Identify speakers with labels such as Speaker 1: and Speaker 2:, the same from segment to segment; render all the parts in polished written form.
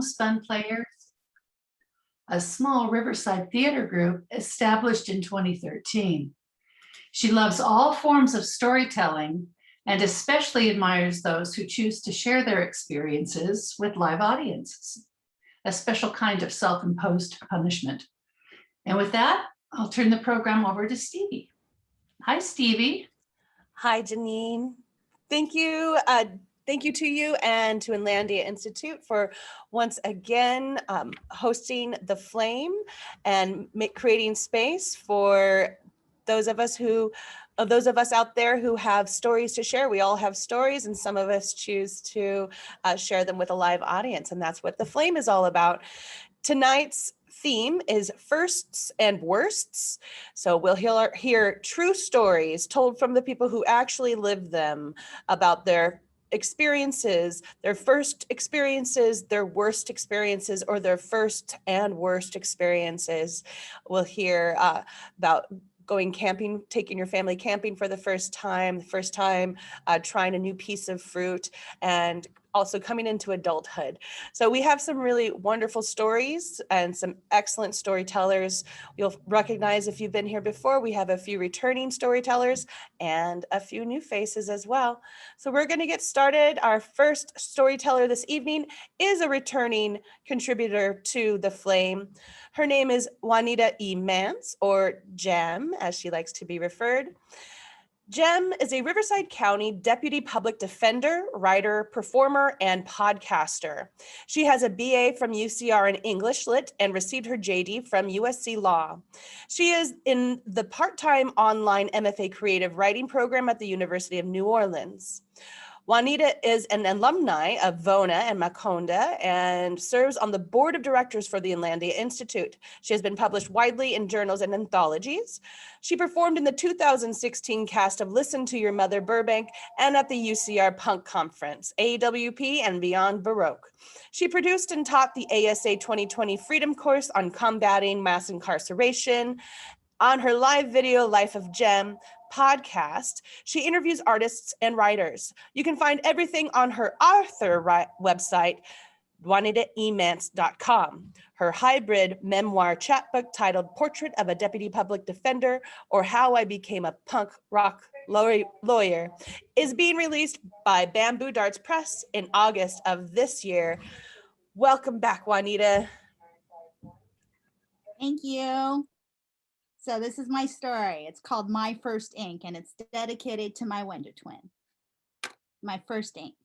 Speaker 1: Homespun Players, a small Riverside theater group established in 2013. She loves all forms of storytelling and especially admires those who choose to share their experiences with live audiences, a special kind of self-imposed punishment. And with that, I'll turn the program over to Stevie. Hi, Stevie.
Speaker 2: Hi, Janine. Thank you. Thank you to you and to Inlandia Institute for once again hosting The Flame and creating space for those of us out there who have stories to share. We all have stories, and some of us choose to share them with a live audience, and that's what The Flame is all about. Tonight's theme is firsts and worsts. So we'll hear true stories told from the people who actually lived them about their experiences, their first experiences, their worst experiences, or their first and worst experiences. We'll hear about going camping, taking your family camping for the first time trying a new piece of fruit, and also coming into adulthood. So we have some really wonderful stories and some excellent storytellers. You'll recognize if you've been here before, we have a few returning storytellers and a few new faces as well. So we're going to get started. Our first storyteller this evening is a returning contributor to The Flame. Her name is Juanita E. Mance, or Jem, as she likes to be referred. Jem is a Riverside County Deputy Public Defender, writer, performer, and podcaster. She has a BA from UCR in English Lit and received her JD from USC Law. She is in the part-time online MFA Creative Writing program at the University of New Orleans. Juanita is an alumni of Vona and Maconda and serves on the board of directors for the Inlandia Institute. She has been published widely in journals and anthologies. She performed in the 2016 cast of Listen to Your Mother Burbank and at the UCR Punk Conference, AWP and Beyond Baroque. She produced and taught the ASA 2020 Freedom Course on combating mass incarceration. On her live video Life of Jem podcast, she interviews artists and writers. You can find everything on her author website, juanitaemance.com. Her hybrid memoir chapbook titled Portrait of a Deputy Public Defender, or How I Became a Punk Rock Lawyer, is being released by Bamboo Darts Press in August of this year. Welcome back, Juanita.
Speaker 3: Thank you. So this is my story. It's called My First Ink, and it's dedicated to my Wonder Twin. My first ink.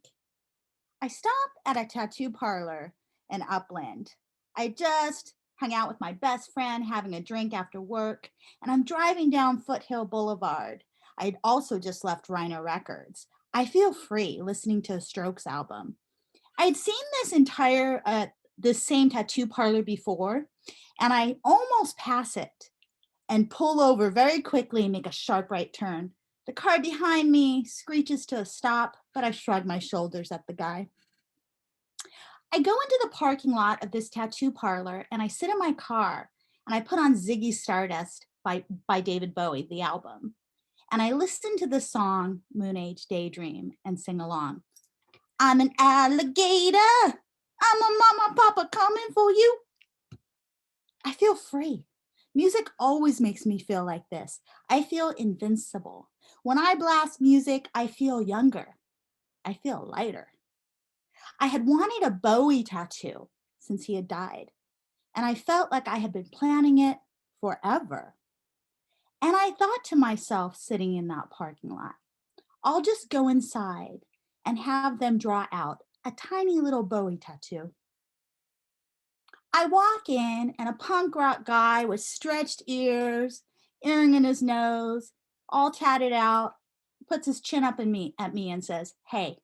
Speaker 3: I stopped at a tattoo parlor in Upland. I just hung out with my best friend having a drink after work, and I'm driving down Foothill Boulevard. I'd also just left Rhino Records. I feel free listening to a Strokes album. I'd seen this same tattoo parlor before, and I almost pass it and pull over very quickly and make a sharp right turn. The car behind me screeches to a stop, but I shrug my shoulders at the guy. I go into the parking lot of this tattoo parlor and I sit in my car and I put on Ziggy Stardust by David Bowie, the album. And I listen to the song Moon Age Daydream and sing along. I'm an alligator. I'm a mama papa coming for you. I feel free. Music always makes me feel like this. I feel invincible. When I blast music, I feel younger. I feel lighter. I had wanted a Bowie tattoo since he had died, and I felt like I had been planning it forever. And I thought to myself, sitting in that parking lot, I'll just go inside and have them draw out a tiny little Bowie tattoo. I walk in and a punk rock guy with stretched ears, earring in his nose, all tatted out, puts his chin up at me and says, "Hey."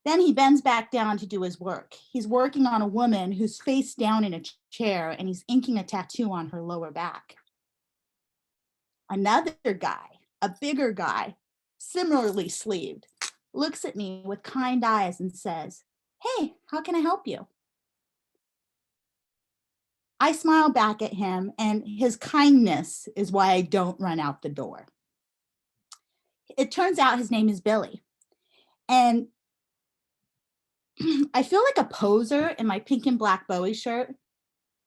Speaker 3: Then he bends back down to do his work. He's working on a woman who's face down in a chair and he's inking a tattoo on her lower back. Another guy, a bigger guy, similarly sleeved, looks at me with kind eyes and says, "Hey, how can I help you?" I smile back at him, and his kindness is why I don't run out the door. It turns out his name is Billy. And I feel like a poser in my pink and black Bowie shirt,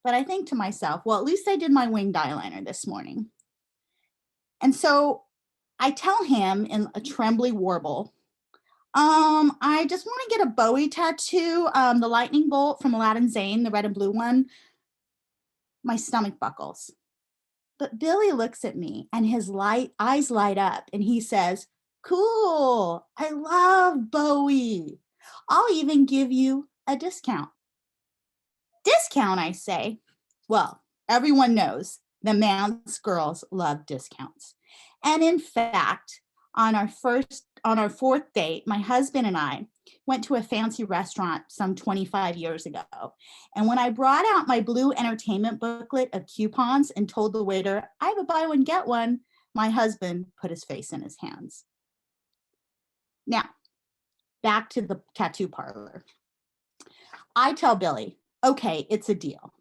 Speaker 3: but I think to myself, well, at least I did my winged eyeliner this morning. And so I tell him in a trembly warble, I just want to get a Bowie tattoo, the lightning bolt from Aladdin Zane, the red and blue one. My stomach buckles. But Billy looks at me and his eyes light up and he says, cool, I love Bowie. I'll even give you a discount. Discount, I say. Well, everyone knows the Mantz girls love discounts. And in fact, on our fourth date, my husband and I went to a fancy restaurant some 25 years ago. And when I brought out my blue entertainment booklet of coupons and told the waiter, I have a buy one, get one, my husband put his face in his hands. Now, back to the tattoo parlor. I tell Billy, okay, it's a deal.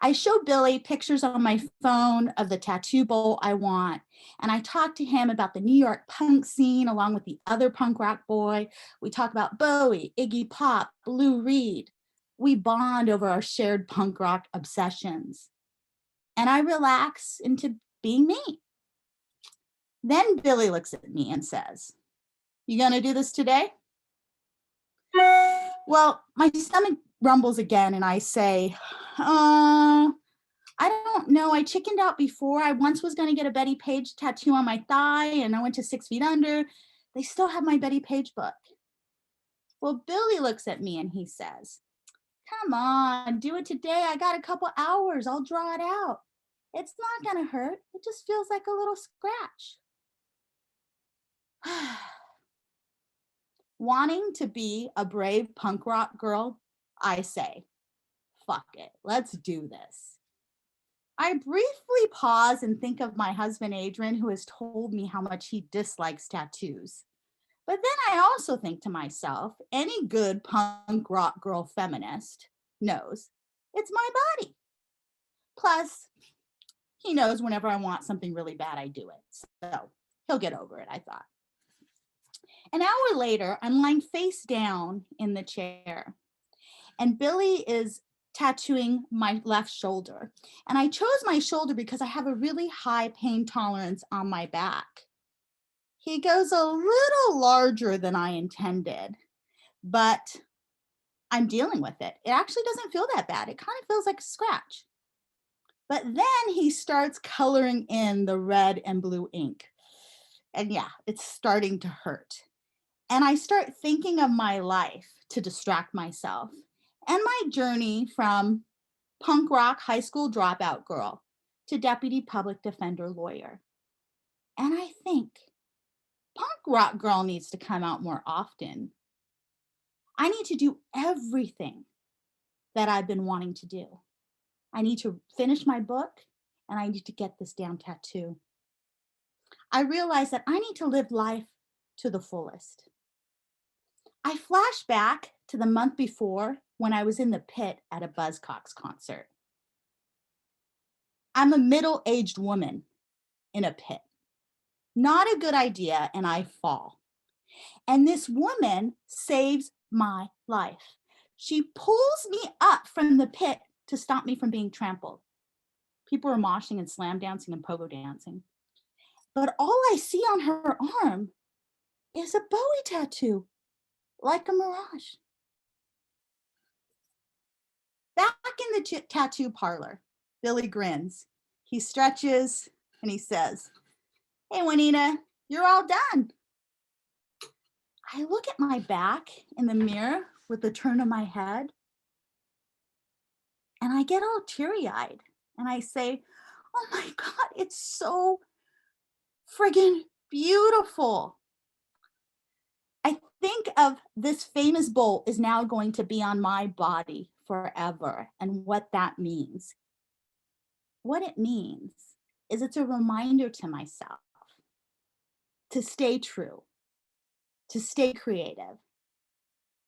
Speaker 3: I show Billy pictures on my phone of the tattoo bowl I want, and I talk to him about the New York punk scene along with the other punk rock boy. We talk about Bowie, Iggy Pop, Lou Reed. We bond over our shared punk rock obsessions. And I relax into being me. Then Billy looks at me and says, you gonna do this today? Well, my stomach rumbles again and I say, I don't know. I chickened out before. I once was going to get a Betty Page tattoo on my thigh and I went to 6 Feet Under. They still have my Betty Page book. Well, Billy looks at me and he says, come on, do it today. I got a couple hours. I'll draw it out. It's not going to hurt. It just feels like a little scratch. Wanting to be a brave punk rock girl, I say, fuck it, let's do this. I briefly pause and think of my husband, Adrian, who has told me how much he dislikes tattoos. But then I also think to myself, any good punk rock girl feminist knows it's my body. Plus, he knows whenever I want something really bad, I do it. So he'll get over it, I thought. An hour later, I'm lying face down in the chair, and Billy is tattooing my left shoulder. And I chose my shoulder because I have a really high pain tolerance on my back. He goes a little larger than I intended, but I'm dealing with it. It actually doesn't feel that bad. It kind of feels like a scratch. But then he starts coloring in the red and blue ink. And yeah, it's starting to hurt. And I start thinking of my life to distract myself and my journey from punk rock high school dropout girl to deputy public defender lawyer. And I think punk rock girl needs to come out more often. I need to do everything that I've been wanting to do. I need to finish my book and I need to get this damn tattoo. I realize that I need to live life to the fullest. I flash back to the month before when I was in the pit at a Buzzcocks concert. I'm a middle-aged woman in a pit. Not a good idea, and I fall. And this woman saves my life. She pulls me up from the pit to stop me from being trampled. People are moshing and slam dancing and pogo dancing. But all I see on her arm is a Bowie tattoo, like a mirage. Back in the tattoo parlor, Billy grins. He stretches and he says, hey, Juanita, you're all done. I look at my back in the mirror with the turn of my head and I get all teary-eyed and I say, oh my God, it's so friggin' beautiful. I think of this famous bolt is now going to be on my body forever and what that means. What it means is it's a reminder to myself to stay true, to stay creative,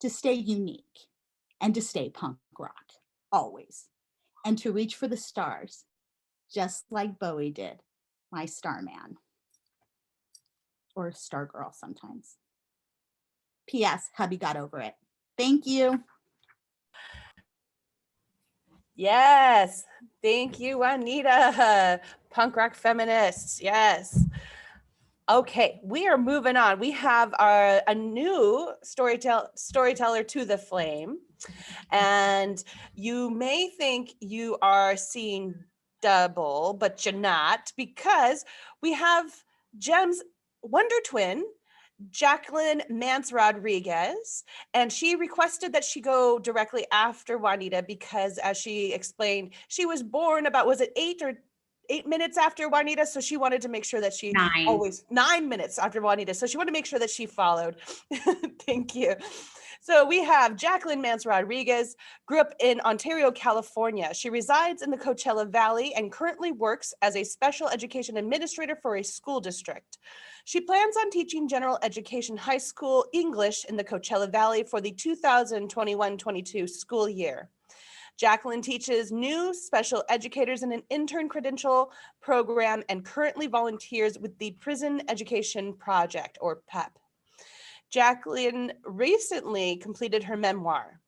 Speaker 3: to stay unique, and to stay punk rock, always, and to reach for the stars, just like Bowie did, my starman, or star girl sometimes. P.S. Hubby got over it. Thank you.
Speaker 2: Yes. Thank you, Juanita. Punk rock feminists. Yes. Okay, we are moving on. We have a new storyteller to the flame. And you may think you are seeing double, but you're not, because we have Jem's Wonder Twin, Jacqueline Mance Rodriguez, and she requested that she go directly after Juanita because, as she explained, she was born about, was it 8 minutes after Juanita? So she wanted to make sure that she 9 minutes after Juanita. So she wanted to make sure that she followed. Thank you. So we have Jacqueline Mance Rodriguez, grew up in Ontario, California. She resides in the Coachella Valley and currently works as a special education administrator for a school district. She plans on teaching general education high school English in the Coachella Valley for the 2021-22 school year. Jacqueline teaches new special educators in an intern credential program and currently volunteers with the Prison Education Project, or PEP. Jacqueline recently completed her memoir.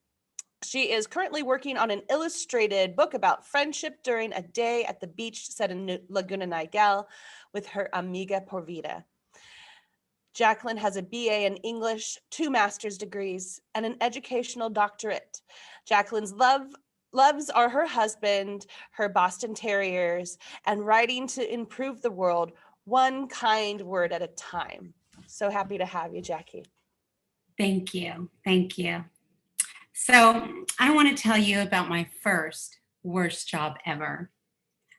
Speaker 2: She is currently working on an illustrated book about friendship during a day at the beach set in Laguna Niguel with her amiga por vida. Jacqueline has a BA in English, 2 master's degrees, and an educational doctorate. Jacqueline's loves are her husband, her Boston Terriers, and writing to improve the world, one kind word at a time. So happy to have you, Jackie.
Speaker 4: Thank you. Thank you. So I want to tell you about my first worst job ever.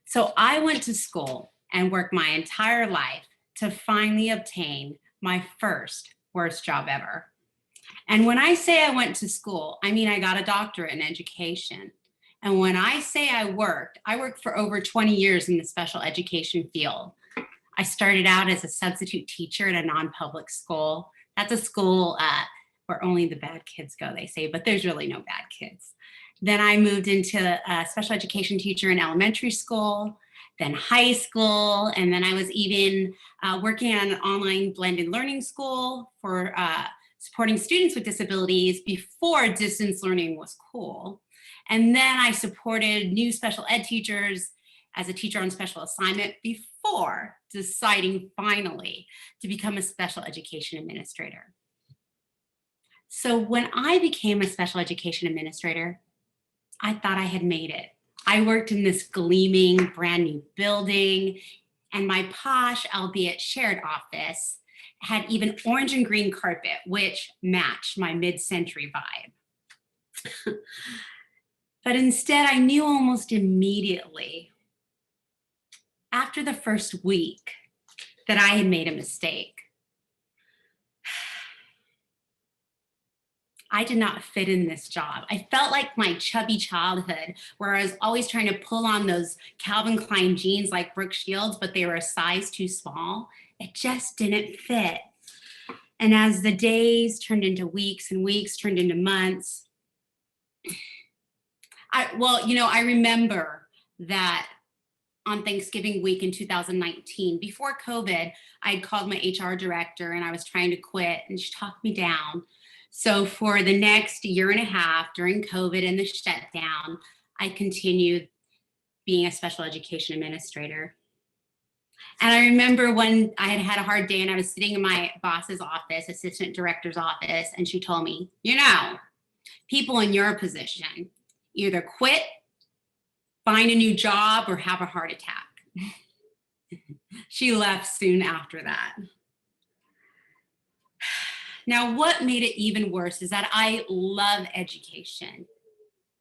Speaker 4: So I went to school and worked my entire life to finally obtain my first worst job ever. And when I say I went to school, I mean I got a doctorate in education. And when I say I worked for over 20 years in the special education field. I started out as a substitute teacher at a non-public school. That's a school where only the bad kids go, they say, but there's really no bad kids. Then I moved into a special education teacher in elementary school, then high school, and then I was even working on an online blended learning school for supporting students with disabilities before distance learning was cool. And then I supported new special ed teachers as a teacher on special assignment before deciding finally to become a special education administrator. So when I became a special education administrator, I thought I had made it. I worked in this gleaming brand new building, and my posh, albeit shared office had even orange and green carpet, which matched my mid-century vibe. But instead, I knew almost immediately after the first week that I had made a mistake. I did not fit in this job. I felt like my chubby childhood, where I was always trying to pull on those Calvin Klein jeans like Brooke Shields, but they were a size too small. It just didn't fit. And as the days turned into weeks and weeks turned into months, I remember that on Thanksgiving week in 2019, before COVID, I had called my HR director and I was trying to quit, and she talked me down. So for the next year and a half during COVID and the shutdown, I continued being a special education administrator. And I remember when I had had a hard day and I was sitting in my boss's office, assistant director's office, and she told me, people in your position either quit, find a new job, or have a heart attack. She left soon after that. Now, what made it even worse is that I love education.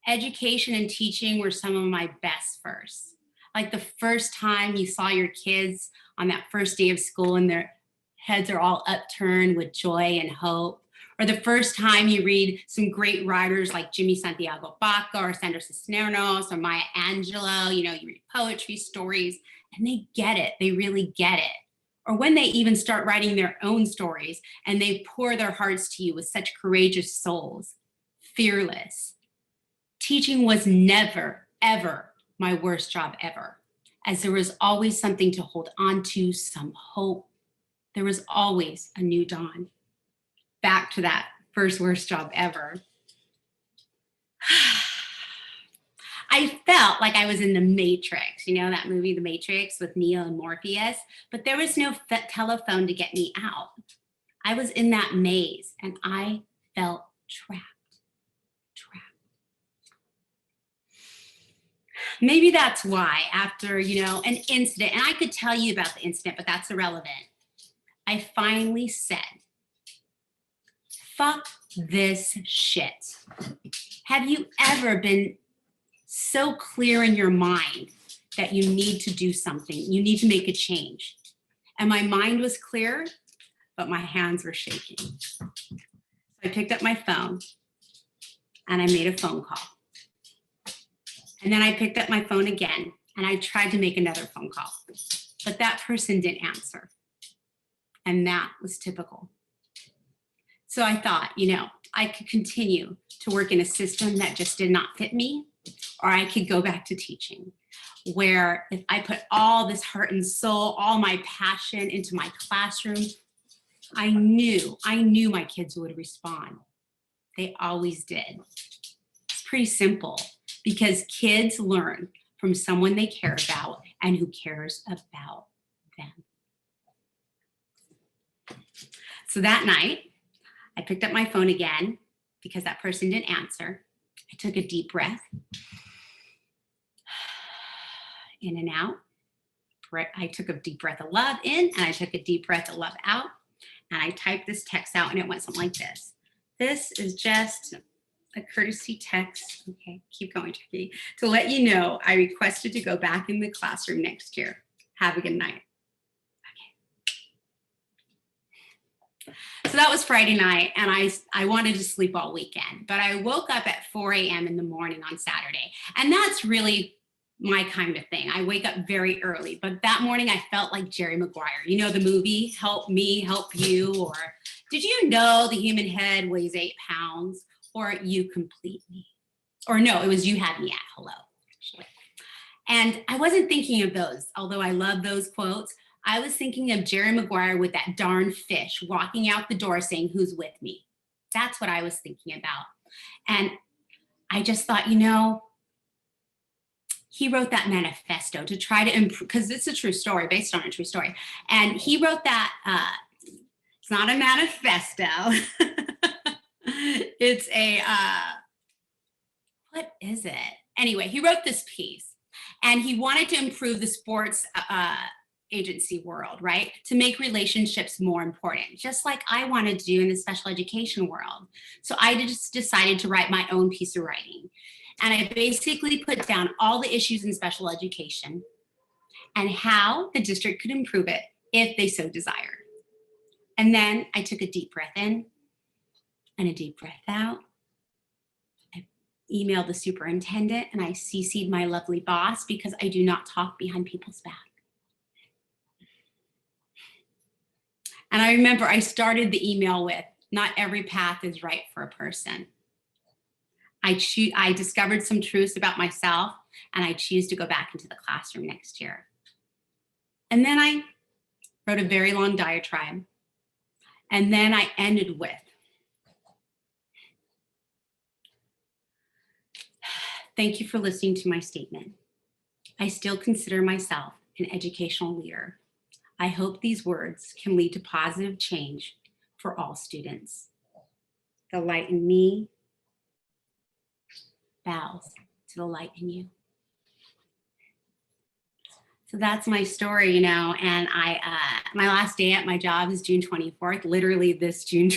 Speaker 4: Education and teaching were some of my best firsts. Like the first time you saw your kids on that first day of school and their heads are all upturned with joy and hope, or the first time you read some great writers like Jimmy Santiago Baca or Sandra Cisneros or Maya Angelou, you read poetry, stories, and they get it, they really get it. Or when they even start writing their own stories and they pour their hearts to you with such courageous souls, fearless. Teaching was never, ever my worst job ever, as there was always something to hold on to, some hope. There was always a new dawn. Back to that first worst job ever. I felt like I was in the Matrix, you know, that movie, The Matrix, with Neo and Morpheus, but there was no telephone to get me out. I was in that maze and I felt trapped. Maybe that's why after, you know, an incident, and I could tell you about the incident, but that's irrelevant. I finally said, fuck this shit. Have you ever been so clear in your mind that you need to do something, you need to make a change? And my mind was clear, but my hands were shaking. So I picked up my phone and I made a phone call. And then I picked up my phone again and I tried to make another phone call, but that person didn't answer. And that was typical. So I thought, you know, I could continue to work in a system that just did not fit me, or I could go back to teaching, where if I put all this heart and soul, all my passion into my classroom, I knew my kids would respond. They always did. It's pretty simple, because kids learn from someone they care about and who cares about them. So that night, I picked up my phone again because that person didn't answer. I took a deep breath, in and out. I took a deep breath of love in and I took a deep breath of love out. And I typed this text out and it went something like this. This is just a courtesy text. Okay, keep going, Jackie. To let you know, I requested to go back in the classroom next year. Have a good night. Okay. So that was Friday night, and I wanted to sleep all weekend, but I woke up at 4 a.m. in the morning on Saturday, and that's really my kind of thing. I wake up very early, but that morning I felt like Jerry Maguire. You know the movie, Help Me, Help You, or did you know the human head weighs 8 pounds? Or You Complete Me. Or no, it was You Had Me at Hello, actually. And I wasn't thinking of those, although I love those quotes. I was thinking of Jerry Maguire with that darn fish walking out the door saying, who's with me? That's what I was thinking about. And I just thought, you know, he wrote that manifesto to try to improve, because it's a true story, based on a true story. And he wrote that, it's not a manifesto. It's a, what is it? Anyway, he wrote this piece and he wanted to improve the sports agency world, right? To make relationships more important, just like I wanted to do in the special education world. So I just decided to write my own piece of writing. And I basically put down all the issues in special education and how the district could improve it if they so desired. And then I took a deep breath in and a deep breath out. I emailed the superintendent and I CC'd my lovely boss, because I do not talk behind people's back. And I remember I started the email with, not every path is right for a person. I discovered some truths about myself and I choose to go back into the classroom next year. And then I wrote a very long diatribe. And then I ended with, thank you for listening to my statement. I still consider myself an educational leader. I hope these words can lead to positive change for all students. The light in me bows to the light in you. So that's my story, you know, and my last day at my job is June 24th, literally this June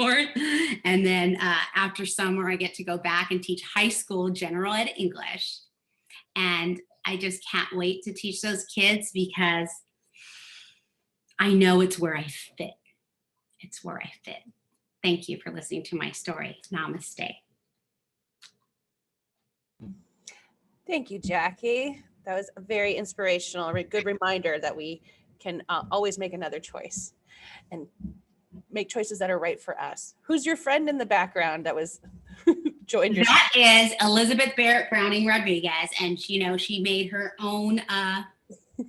Speaker 4: 24th. And then after summer, I get to go back and teach high school general ed English. And I just can't wait to teach those kids, because I know it's where I fit. It's where I fit. Thank you for listening to my story. Namaste.
Speaker 2: Thank you, Jackie. That was a very inspirational, a good reminder that we can always make another choice and make choices that are right for us. Who's your friend in the background that was joined your?
Speaker 4: That is Elizabeth Barrett Browning Rodriguez, and she made her own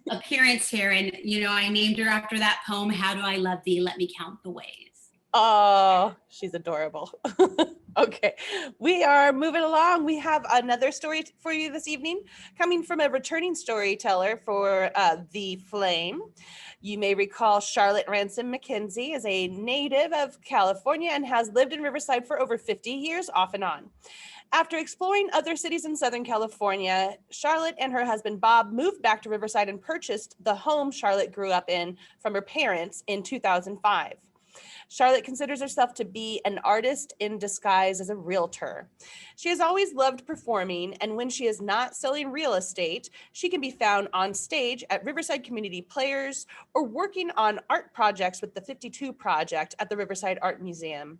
Speaker 4: appearance here, and I named her after that poem, "How Do I Love Thee? Let Me Count the Ways."
Speaker 2: Oh, she's adorable. Okay, we are moving along. We have another story for you this evening, coming from a returning storyteller for The Flame. You may recall Charlotte Ransom McKenzie is a native of California and has lived in Riverside for over 50 years off and on. After exploring other cities in Southern California, Charlotte and her husband Bob moved back to Riverside and purchased the home Charlotte grew up in from her parents in 2005. Charlotte considers herself to be an artist in disguise as a realtor. She has always loved performing, and when she is not selling real estate, she can be found on stage at Riverside Community Players or working on art projects with the 52 Project at the Riverside Art Museum.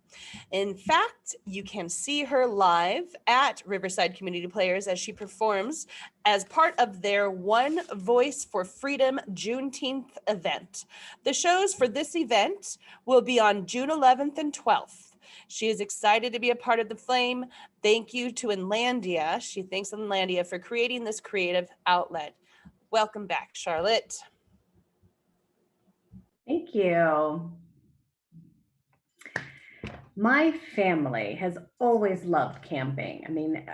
Speaker 2: In fact, you can see her live at Riverside Community Players as she performs as part of their One Voice for Freedom Juneteenth event. The shows for this event will be on June 11th and 12th. She is excited to be a part of The Flame. Thank you to Inlandia. She thanks Inlandia for creating this creative outlet. Welcome back, Charlotte.
Speaker 5: Thank you. My family has always loved camping. I mean,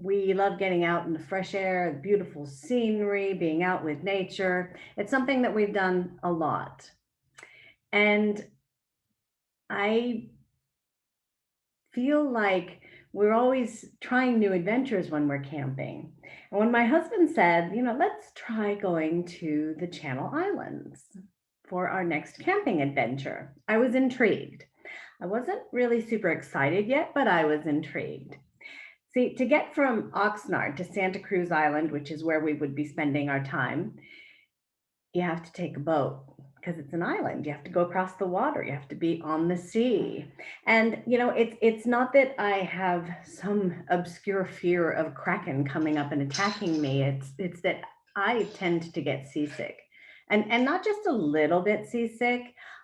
Speaker 5: we love getting out in the fresh air, the beautiful scenery, being out with nature. It's something that we've done a lot. And I feel like we're always trying new adventures when we're camping. And when my husband said, you know, let's try going to the Channel Islands for our next camping adventure, I was intrigued. I wasn't really super excited yet, but I was intrigued. See, to get from Oxnard to Santa Cruz Island, which is where we would be spending our time, you have to take a boat because it's an island. You have to go across the water. You have to be on the sea. And, you know, it's not that I have some obscure fear of Kraken coming up and attacking me. It's that I tend to get seasick. And not just a little bit seasick,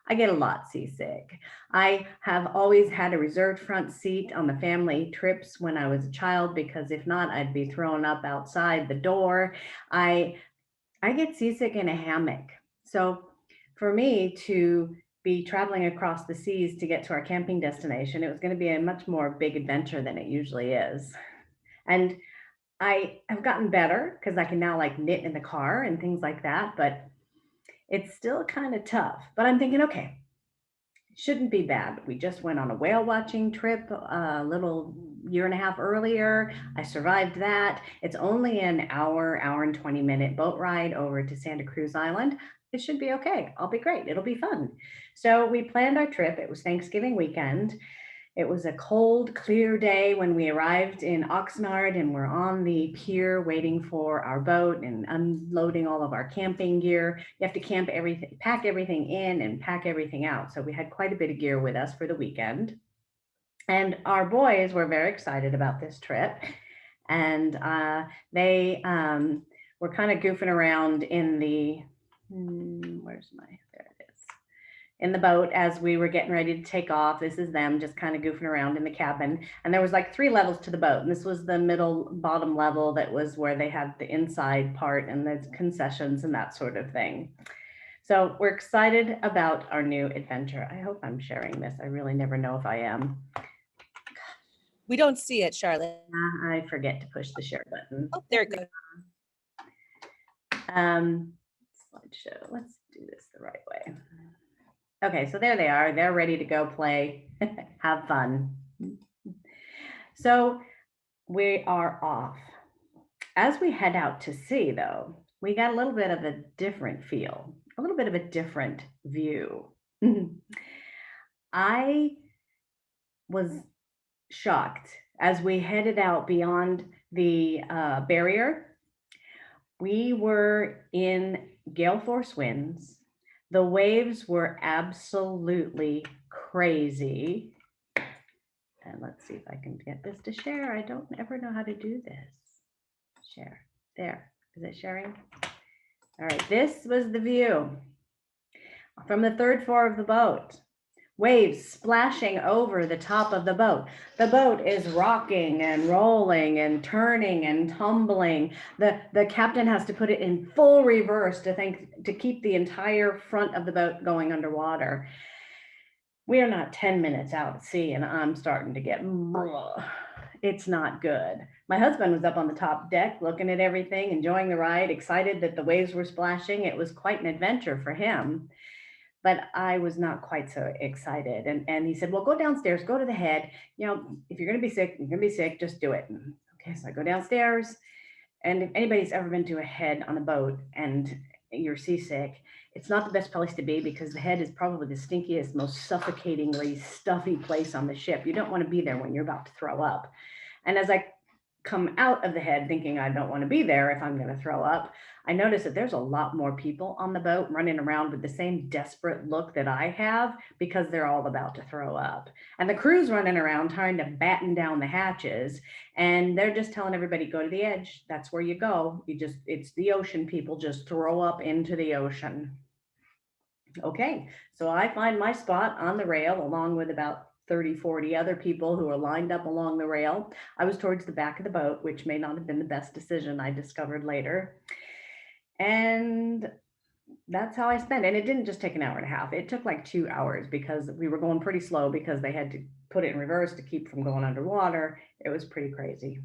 Speaker 5: I get a lot seasick. I have always had a reserved front seat on the family trips when I was a child, because if not, I'd be thrown up outside the door. I get seasick in a hammock. So for me to be traveling across the seas to get to our camping destination, it was going to be a much more big adventure than it usually is. And I have gotten better because I can now like knit in the car and things like that, but it's still kind of tough. But I'm thinking, okay, shouldn't be bad. We just went on a whale watching trip a little year and a half earlier. I survived that. It's only an hour and 20-minute boat ride over to Santa Cruz Island. It should be okay. I'll be great. It'll be fun. So we planned our trip. It was Thanksgiving weekend. It was a cold, clear day when we arrived in Oxnard, and we're on the pier waiting for our boat and unloading all of our camping gear. You have to camp everything, pack everything in and pack everything out. So we had quite a bit of gear with us for the weekend. And our boys were very excited about this trip. And they were kind of goofing around in the, there it is. In the boat as we were getting ready to take off. This is them just kind of goofing around in the cabin. And there was like 3 levels to the boat. And this was the middle bottom level that was where they had the inside part and the concessions and that sort of thing. So we're excited about our new adventure. I hope I'm sharing this. I really never know if I am.
Speaker 2: We don't see it, Charlotte.
Speaker 5: I forget to push the share button.
Speaker 2: Oh, there it goes.
Speaker 5: Slideshow. Let's do this the right way. Okay, so there they are. They're ready to go play, have fun. So we are off. As we head out to sea, though, we got a little bit of a different feel, a little bit of a different view. I was shocked as we headed out beyond the barrier. We were in gale force winds. The waves were absolutely crazy. And let's see if I can get this to share. I don't ever know how to do this. Share. There. Is it sharing? All right. This was the view from the 3rd floor of the boat. Waves splashing over the top of the boat. The boat is rocking and rolling and turning and tumbling. The captain has to put it in full reverse to keep the entire front of the boat going underwater. We are not 10 minutes out at sea and I'm starting to get, it's not good. My husband was up on the top deck looking at everything, enjoying the ride, excited that the waves were splashing. It was quite an adventure for him, but I was not quite so excited. And he said, well, go downstairs, go to the head. You know, if you're going to be sick, you're going to be sick, just do it. And, okay, so I go downstairs. And if anybody's ever been to a head on a boat and you're seasick, it's not the best place to be because the head is probably the stinkiest, most suffocatingly stuffy place on the ship. You don't want to be there when you're about to throw up. And as I come out of the head thinking I don't want to be there if I'm going to throw up, I noticed that there's a lot more people on the boat running around with the same desperate look that I have because they're all about to throw up. And the crew's running around trying to batten down the hatches, and they're just telling everybody, go to the edge. That's where you go. It's the ocean, people, just throw up into the ocean. Okay, so I find my spot on the rail along with about 30, 40 other people who are lined up along the rail. I was towards the back of the boat, which may not have been the best decision, I discovered later. And that's how I spent. And it didn't just take an hour and a half. It took like 2 hours because we were going pretty slow because they had to put it in reverse to keep from going underwater. It was pretty crazy.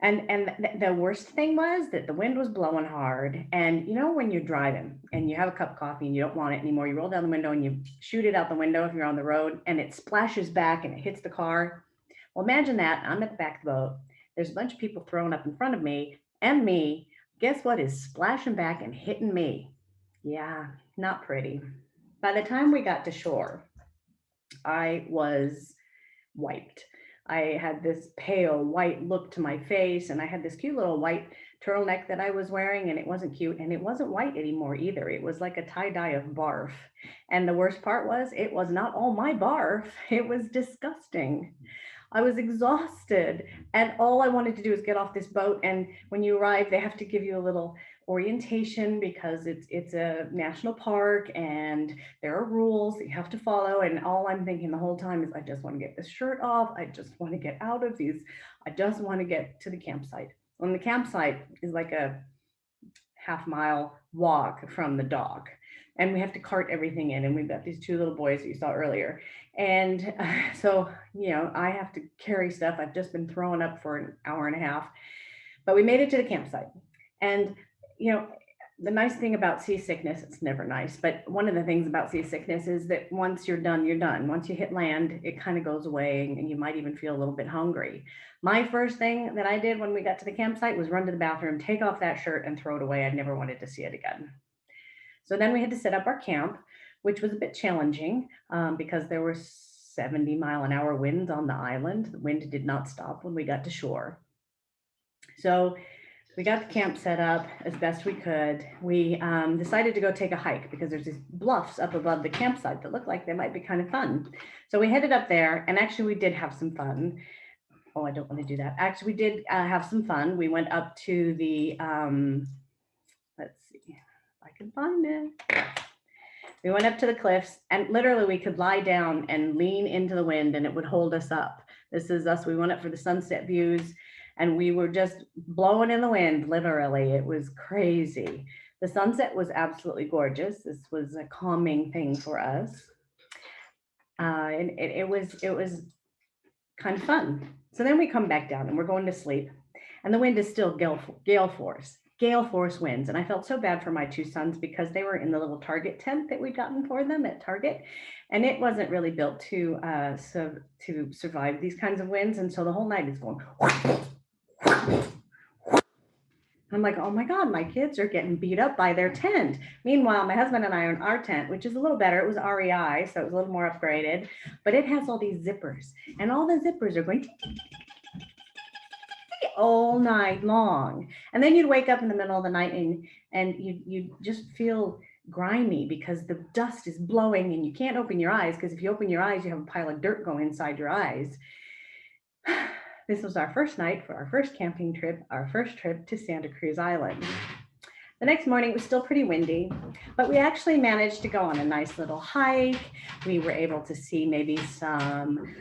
Speaker 5: And the worst thing was that the wind was blowing hard. And you know, when you're driving and you have a cup of coffee and you don't want it anymore, you roll down the window and you shoot it out the window if you're on the road and it splashes back and it hits the car. Well, imagine that. I'm at the back of the boat. There's a bunch of people thrown up in front of me and me. Guess what is splashing back and hitting me? Yeah, not pretty. By the time we got to shore, I was wiped. I had this pale white look to my face, and I had this cute little white turtleneck that I was wearing, and it wasn't cute, and it wasn't white anymore either. It was like a tie-dye of barf. And the worst part was, it was not all my barf. It was disgusting. I was exhausted, and all I wanted to do is get off this boat. And when you arrive, they have to give you a little orientation because it's a national park and there are rules that you have to follow. And all I'm thinking the whole time is, I just want to get this shirt off. I just want to get out of these. I just want to get to the campsite. And the campsite is like a half-mile walk from the dock. And we have to cart everything in. And we've got these 2 little boys that you saw earlier. And so, you know, I have to carry stuff. I've just been throwing up for an hour and a half. But we made it to the campsite. And, you know, the nice thing about seasickness, it's never nice, but one of the things about seasickness is that once you're done, you're done. Once you hit land, it kind of goes away and you might even feel a little bit hungry. My first thing that I did when we got to the campsite was run to the bathroom, take off that shirt and throw it away. I never wanted to see it again. So then we had to set up our camp, which was a bit challenging because there were 70-mile-an-hour winds on the island. The wind did not stop when we got to shore. So we got the camp set up as best we could. We decided to go take a hike because there's these bluffs up above the campsite that look like they might be kind of fun. So we headed up there, and actually we did have some fun. Oh, I don't want to do that. Actually, we did have some fun. We went up to the, let's see if I can find it. We went up to the cliffs, and literally we could lie down and lean into the wind and it would hold us up. This is us. We went up for the sunset views and we were just blowing in the wind, literally. It was crazy. The sunset was absolutely gorgeous. This was a calming thing for us. And it was kind of fun. So then we come back down and we're going to sleep, and the wind is still gale force winds. And I felt so bad for my 2 sons because they were in the little Target tent that we'd gotten for them at Target. And it wasn't really built to survive these kinds of winds. And so the whole night is going. I'm like, oh my God, my kids are getting beat up by their tent. Meanwhile, my husband and I are in our tent, which is a little better. It was REI, so it was a little more upgraded, but it has all these zippers, and all the zippers are going all night long. And then you'd wake up in the middle of the night and you just feel grimy because the dust is blowing and you can't open your eyes, because if you open your eyes, you have a pile of dirt going inside your eyes. This was our first night for our first camping trip, our first trip to Santa Cruz Island. The next morning, it was still pretty windy, but we actually managed to go on a nice little hike. We were able to see maybe some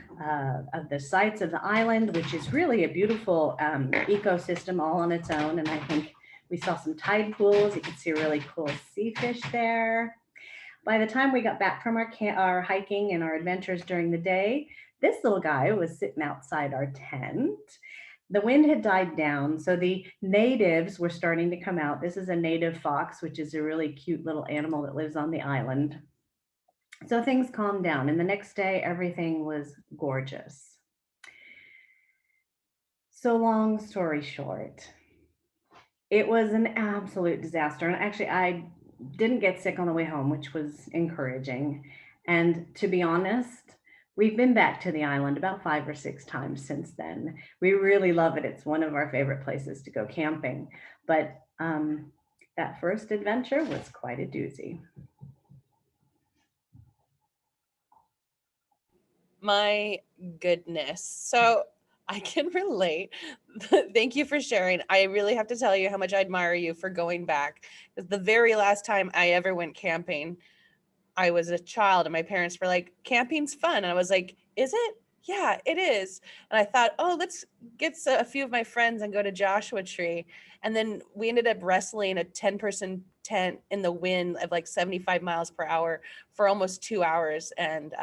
Speaker 5: of the sights of the island, which is really a beautiful ecosystem all on its own. And I think we saw some tide pools. You could see really cool sea fish there. By the time we got back from our hiking and our adventures during the day, this little guy was sitting outside our tent. The wind had died down, so the natives were starting to come out. This is a native fox, which is a really cute little animal that lives on the island. So things calmed down, and the next day, everything was gorgeous. So long story short, it was an absolute disaster. And actually, I didn't get sick on the way home, which was encouraging. And to be honest, we've been back to the island about 5 or 6 times since then. We really love it. It's one of our favorite places to go camping. But that first adventure was quite a doozy.
Speaker 2: My goodness. So I can relate. Thank you for sharing. I really have to tell you how much I admire you for going back. Because the very last time I ever went camping, I was a child and my parents were like, camping's fun. And I was like, is it? Yeah, it is. And I thought, oh, let's get a few of my friends and go to Joshua Tree. And then we ended up wrestling a 10-person tent in the wind of like 75 miles per hour for almost 2 hours. And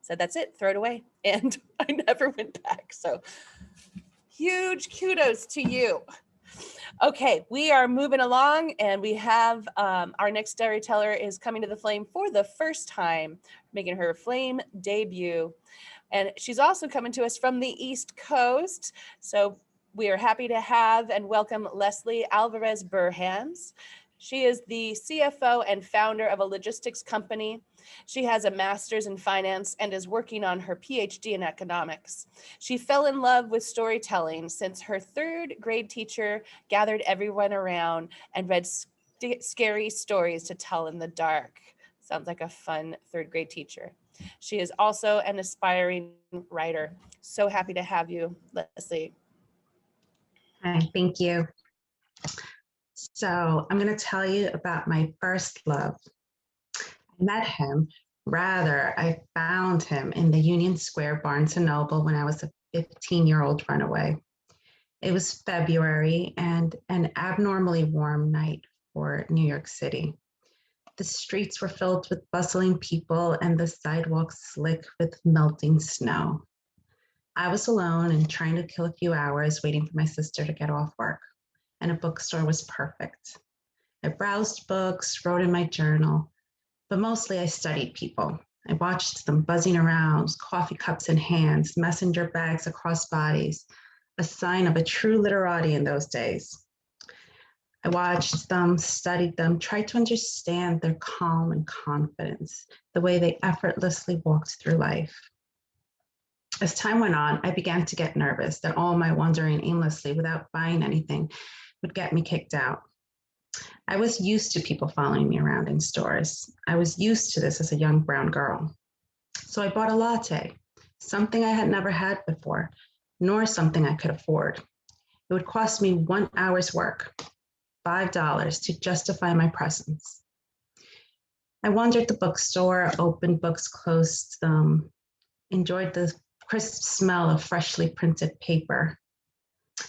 Speaker 2: said, that's it, throw it away. And I never went back. So huge kudos to you. Okay, we are moving along and we have our next storyteller is coming to the Flame for the first time, making her Flame debut. And she's also coming to us from the East Coast. So we are happy to have and welcome Lesslie Alvarez Burhans. She is the CFO and founder of a logistics company. She has a master's in finance and is working on her PhD in economics. She fell in love with storytelling since her 3rd grade teacher gathered everyone around and read scary stories to tell in the dark. Sounds like a fun 3rd grade teacher. She is also an aspiring writer. So happy to have you, Lesslie.
Speaker 6: Hi, thank you. So I'm going to tell you about my first love. I met him, I found him in the Union Square Barnes & Noble when I was a 15-year-old runaway. It was February and an abnormally warm night for New York City. The streets were filled with bustling people and the sidewalks slick with melting snow. I was alone and trying to kill a few hours waiting for my sister to get off work, and a bookstore was perfect. I browsed books, wrote in my journal, but mostly I studied people. I watched them buzzing around, coffee cups in hands, messenger bags across bodies, a sign of a true literati in those days. I watched them, studied them, tried to understand their calm and confidence, the way they effortlessly walked through life. As time went on, I began to get nervous that all my wandering aimlessly without buying anything would get me kicked out. I was used to people following me around in stores. I was used to this as a young brown girl. So I bought a latte, something I had never had before, nor something I could afford. It would cost me 1 hour's work, $5 to justify my presence. I wandered the bookstore, opened books, closed them, enjoyed the crisp smell of freshly printed paper.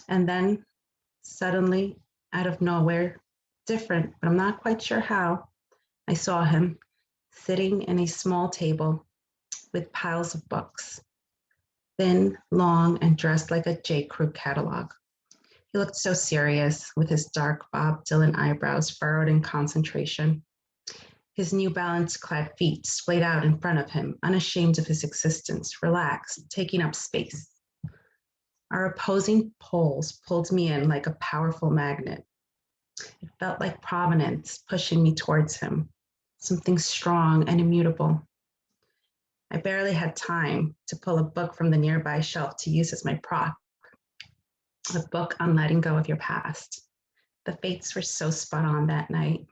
Speaker 6: And then suddenly, out of nowhere, different, but I'm not quite sure how, I saw him sitting in a small table with piles of books, thin, long, and dressed like a J. Crew catalog. He looked so serious with his dark Bob Dylan eyebrows furrowed in concentration. His New Balance clad feet splayed out in front of him, unashamed of his existence, relaxed, taking up space. Our opposing poles pulled me in like a powerful magnet. It felt like provenance pushing me towards him, something strong and immutable. I barely had time to pull a book from the nearby shelf to use as my prop, a book on letting go of your past. The fates were so spot on that night.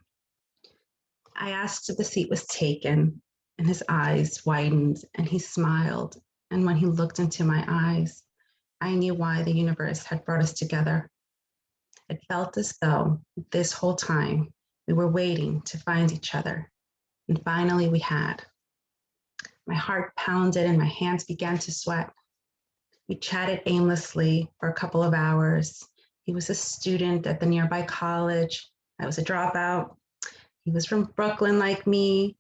Speaker 6: I asked if the seat was taken, and his eyes widened and he smiled. And when he looked into my eyes, I knew why the universe had brought us together. It felt as though this whole time we were waiting to find each other, and finally we had. My heart pounded and my hands began to sweat. We chatted aimlessly for a couple of hours. He was a student at the nearby college. I was a dropout. He was from Brooklyn like me.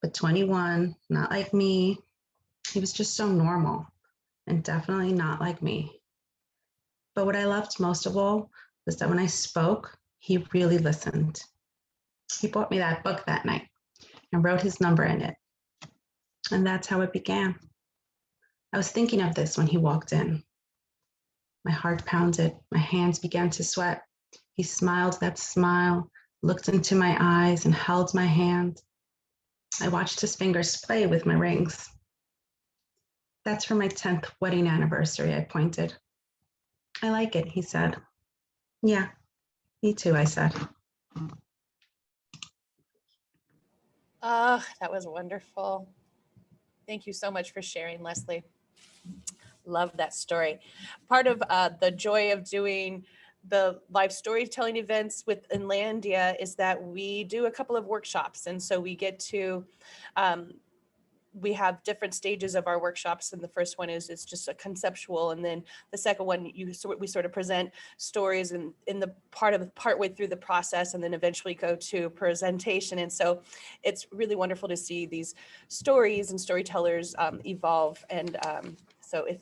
Speaker 6: but 21, not like me. He was just so normal and definitely not like me. But what I loved most of all was that when I spoke, he really listened. He bought me that book that night and wrote his number in it. And that's how it began. I was thinking of this when he walked in. My heart pounded, my hands began to sweat. He smiled that smile, looked into my eyes and held my hand. I watched his fingers play with my rings. That's for my 10th wedding anniversary, I pointed. I like it, he said. Yeah, me too, I said.
Speaker 2: Oh, that was wonderful. Thank you so much for sharing, Lesslie. Love that story. Part of the joy of doing the live storytelling events with Inlandia is that we do a couple of workshops. And so we get to, we have different stages of our workshops. And the first one is it's just a conceptual. And then the second one, we sort of present stories in the partway through the process, and then eventually go to presentation. And so it's really wonderful to see these stories and storytellers evolve. And so if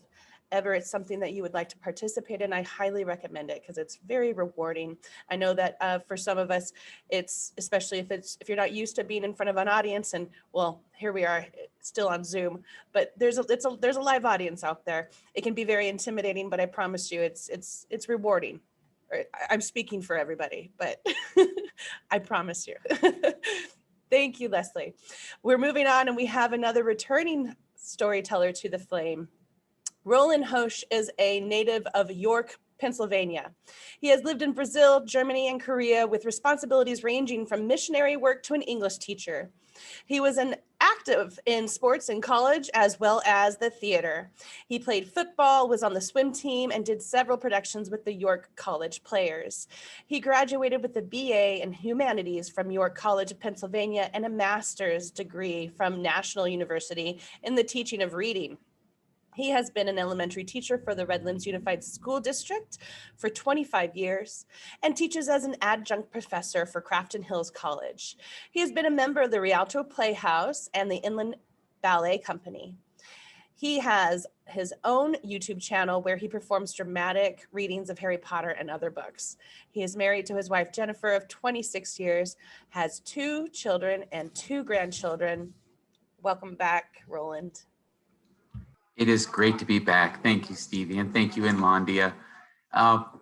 Speaker 2: ever it's something that you would like to participate in, I highly recommend it because it's very rewarding. I know that for some of us, it's especially if you're not used to being in front of an audience, and well, here we are still on Zoom, but there's a live audience out there. It can be very intimidating, but I promise you, it's rewarding. I'm speaking for everybody, but I promise you. Thank you, Lesslie. We're moving on, and we have another returning storyteller to the flame. Roland Hosh is a native of York, Pennsylvania. He has lived in Brazil, Germany, and Korea with responsibilities ranging from missionary work to an English teacher. He was active in sports in college as well as the theater. He played football, was on the swim team, and did several productions with the York College Players. He graduated with a BA in Humanities from York College of Pennsylvania and a master's degree from National University in the teaching of reading. He has been an elementary teacher for the Redlands Unified School District for 25 years and teaches as an adjunct professor for Crafton Hills College. He has been a member of the Rialto Playhouse and the Inland Ballet Company. He has his own YouTube channel where he performs dramatic readings of Harry Potter and other books. He is married to his wife, Jennifer, of 26 years, has 2 children and 2 grandchildren. Welcome back, Roland.
Speaker 7: It is great to be back. Thank you, Stevie, and thank you, Inlandia.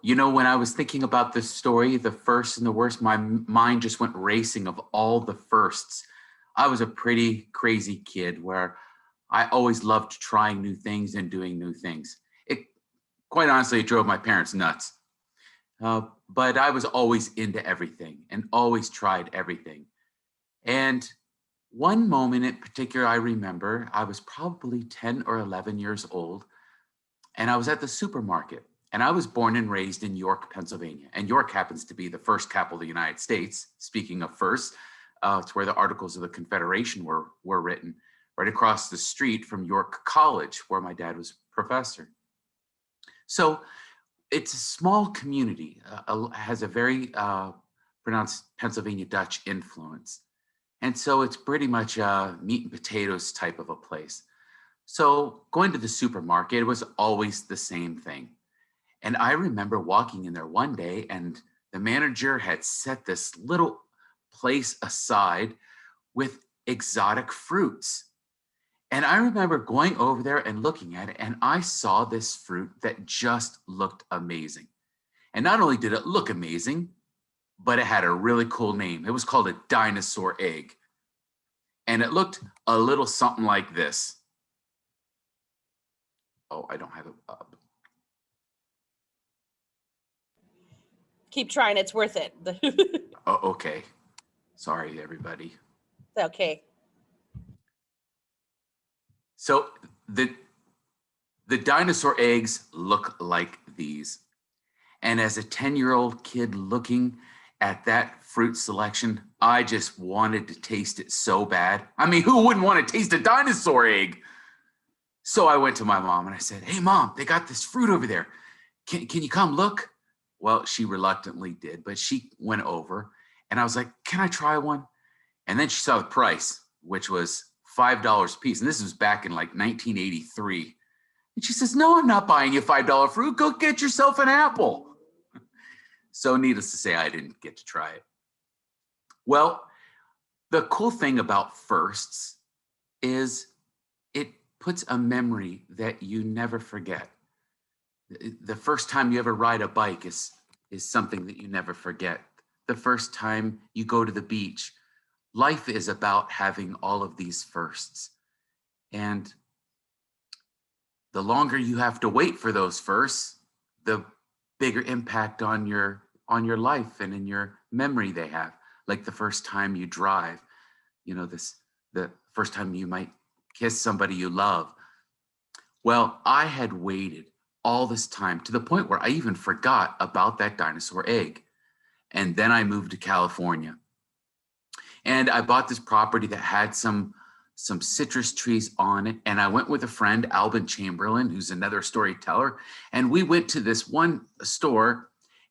Speaker 7: You know, when I was thinking about this story, the first and the worst, my mind just went racing of all the firsts. I was a pretty crazy kid where I always loved trying new things and doing new things. Quite honestly, it drove my parents nuts. But I was always into everything and always tried everything. And one moment in particular, I remember I was probably 10 or 11 years old, and I was at the supermarket. And I was born and raised in York, Pennsylvania. And York happens to be the first capital of the United States. Speaking of first, it's where the Articles of the Confederation were written, right across the street from York College, where my dad was professor. So it's a small community, has a very pronounced Pennsylvania Dutch influence. And so it's pretty much a meat and potatoes type of a place. So going to the supermarket, it was always the same thing. And I remember walking in there one day, and the manager had set this little place aside with exotic fruits. And I remember going over there and looking at it, and I saw this fruit that just looked amazing. And not only did it look amazing, but it had a really cool name. It was called a dinosaur egg. And it looked a little something like this. Oh, I don't have it up.
Speaker 2: Keep trying, it's worth it.
Speaker 7: Oh, okay. Sorry, everybody.
Speaker 2: It's okay.
Speaker 7: So the dinosaur eggs look like these. And as a 10-year-old kid looking at that fruit selection, I just wanted to taste it so bad. I mean, who wouldn't want to taste a dinosaur egg? So I went to my mom and I said, "Hey, Mom, they got this fruit over there. Can you come look?" Well, she reluctantly did, but she went over and I was like, "Can I try one?" And then she saw the price. which was $5 a piece. And this was back in like 1983. And she says, no, I'm not buying you $5 fruit. Go get yourself an apple. So needless to say, I didn't get to try it. Well, the cool thing about firsts is it puts a memory that you never forget. The first time you ever ride a bike is something that you never forget. The first time you go to the beach. Life is about having all of these firsts. And the longer you have to wait for those firsts, the bigger impact on your life and in your memory they have. Like the first time you drive, the first time you might kiss somebody you love. Well, I had waited all this time to the point where I even forgot about that dinosaur egg. And then I moved to California. And I bought this property that had some citrus trees on it. And I went with a friend, Alvin Chamberlain, who's another storyteller. And we went to this one store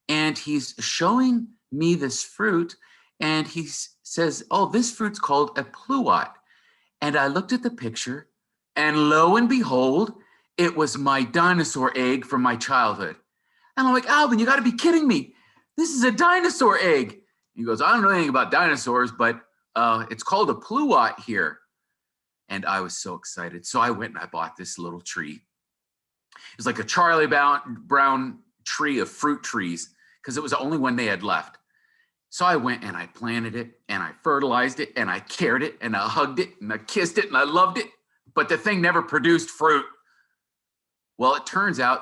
Speaker 7: and he's showing me this fruit. And he says, oh, this fruit's called a pluot. And I looked at the picture and lo and behold, it was my dinosaur egg from my childhood. And I'm like, Alvin, you gotta be kidding me. This is a dinosaur egg. He goes, I don't know anything about dinosaurs, but it's called a pluot here. And I was so excited. So I went and I bought this little tree. It was like a Charlie Brown tree of fruit trees because it was the only one they had left. So I went and I planted it and I fertilized it and I cared it and I hugged it and I kissed it and I loved it. But the thing never produced fruit. Well, it turns out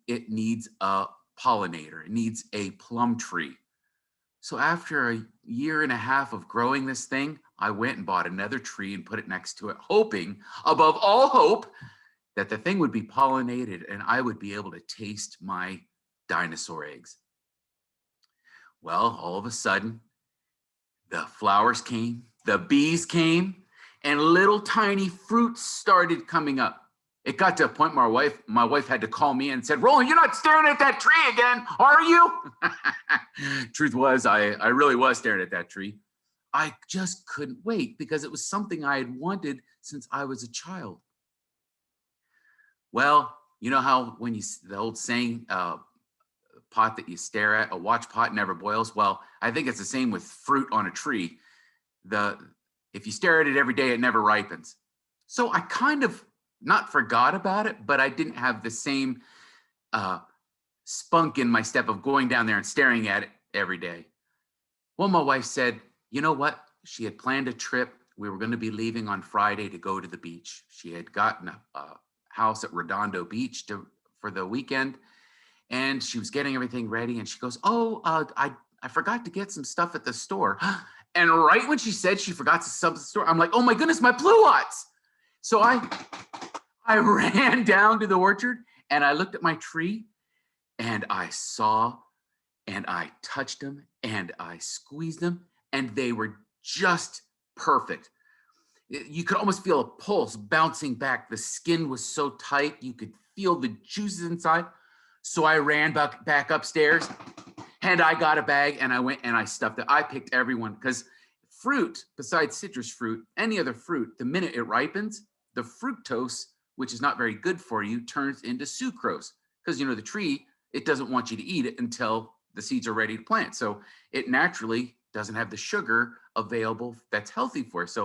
Speaker 7: it needs a pollinator. It needs a plum tree. So after a year and a half of growing this thing, I went and bought another tree and put it next to it, hoping, above all hope, that the thing would be pollinated and I would be able to taste my dinosaur eggs. Well, all of a sudden, the flowers came, the bees came, and little tiny fruits started coming up. It got to a point where my wife had to call me and said, Roland, you're not staring at that tree again, are you? Truth was, I really was staring at that tree. I just couldn't wait because it was something I had wanted since I was a child. Well, you know how when the old saying, pot that you stare at, a watch pot never boils. Well, I think it's the same with fruit on a tree. If you stare at it every day, it never ripens. So I kind of not forgot about it, but I didn't have the same spunk in my step of going down there and staring at it every day. Well, my wife said, you know what? She had planned a trip. We were going to be leaving on Friday to go to the beach. She had gotten a house at Redondo Beach for the weekend. And she was getting everything ready. And she goes, oh, I forgot to get some stuff at the store. And right when she said she forgot some stuff at the store, I'm like, oh my goodness, my pluots. So I ran down to the orchard and I looked at my tree and I saw and I touched them and I squeezed them and they were just perfect. You could almost feel a pulse bouncing back. The skin was so tight, you could feel the juices inside. So I ran back upstairs and I got a bag and I went and I stuffed it. I picked everyone because fruit, besides citrus fruit, any other fruit, the minute it ripens, the fructose, which is not very good for you, turns into sucrose because, the tree, it doesn't want you to eat it until the seeds are ready to plant. So it naturally doesn't have the sugar available that's healthy for us.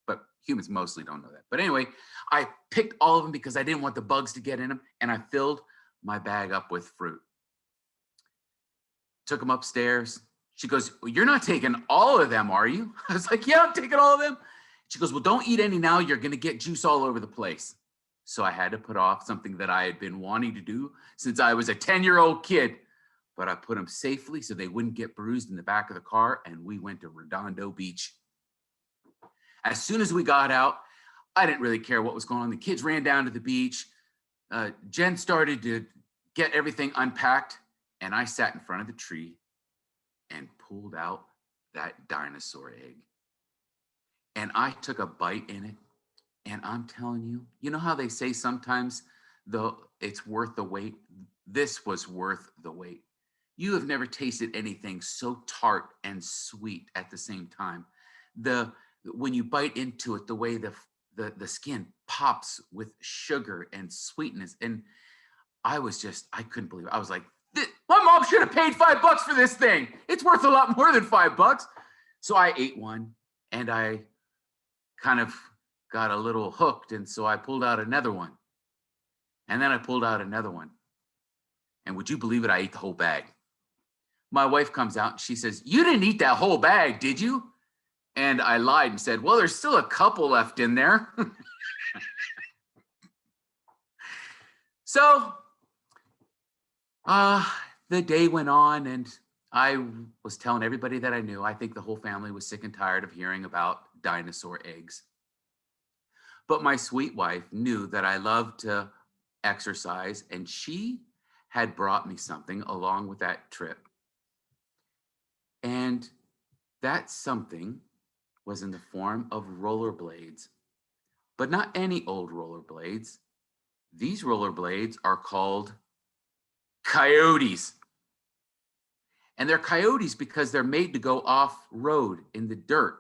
Speaker 7: But humans mostly don't know that. But anyway, I picked all of them because I didn't want the bugs to get in them and I filled my bag up with fruit. Took them upstairs. She goes, well, you're not taking all of them, are you? I was like, yeah, I'm taking all of them. She goes, well, don't eat any now. You're going to get juice all over the place. So I had to put off something that I had been wanting to do since I was a 10-year-old kid. But I put them safely so they wouldn't get bruised in the back of the car. And we went to Redondo Beach. As soon as we got out, I didn't really care what was going on. The kids ran down to the beach. Jen started to get everything unpacked. And I sat in front of the tree and pulled out that dinosaur egg. And I took a bite in it. And I'm telling you, you know how they say sometimes it's worth the wait? This was worth the wait. You have never tasted anything so tart and sweet at the same time. The when you bite into it, the way the skin pops with sugar and sweetness. And I couldn't believe it. I was like, my mom should have paid $5 for this thing. It's worth a lot more than $5. So I ate one and I kind of got a little hooked. And so I pulled out another one. And then I pulled out another one. And would you believe it? I ate the whole bag. My wife comes out and she says, "You didn't eat that whole bag, did you?" And I lied and said, "Well, there's still a couple left in there." So the day went on and I was telling everybody that I knew. I think the whole family was sick and tired of hearing about dinosaur eggs. But my sweet wife knew that I loved to exercise, and she had brought me something along with that trip. And that something was in the form of rollerblades, but not any old rollerblades. These rollerblades are called coyotes. And they're coyotes because they're made to go off-road in the dirt.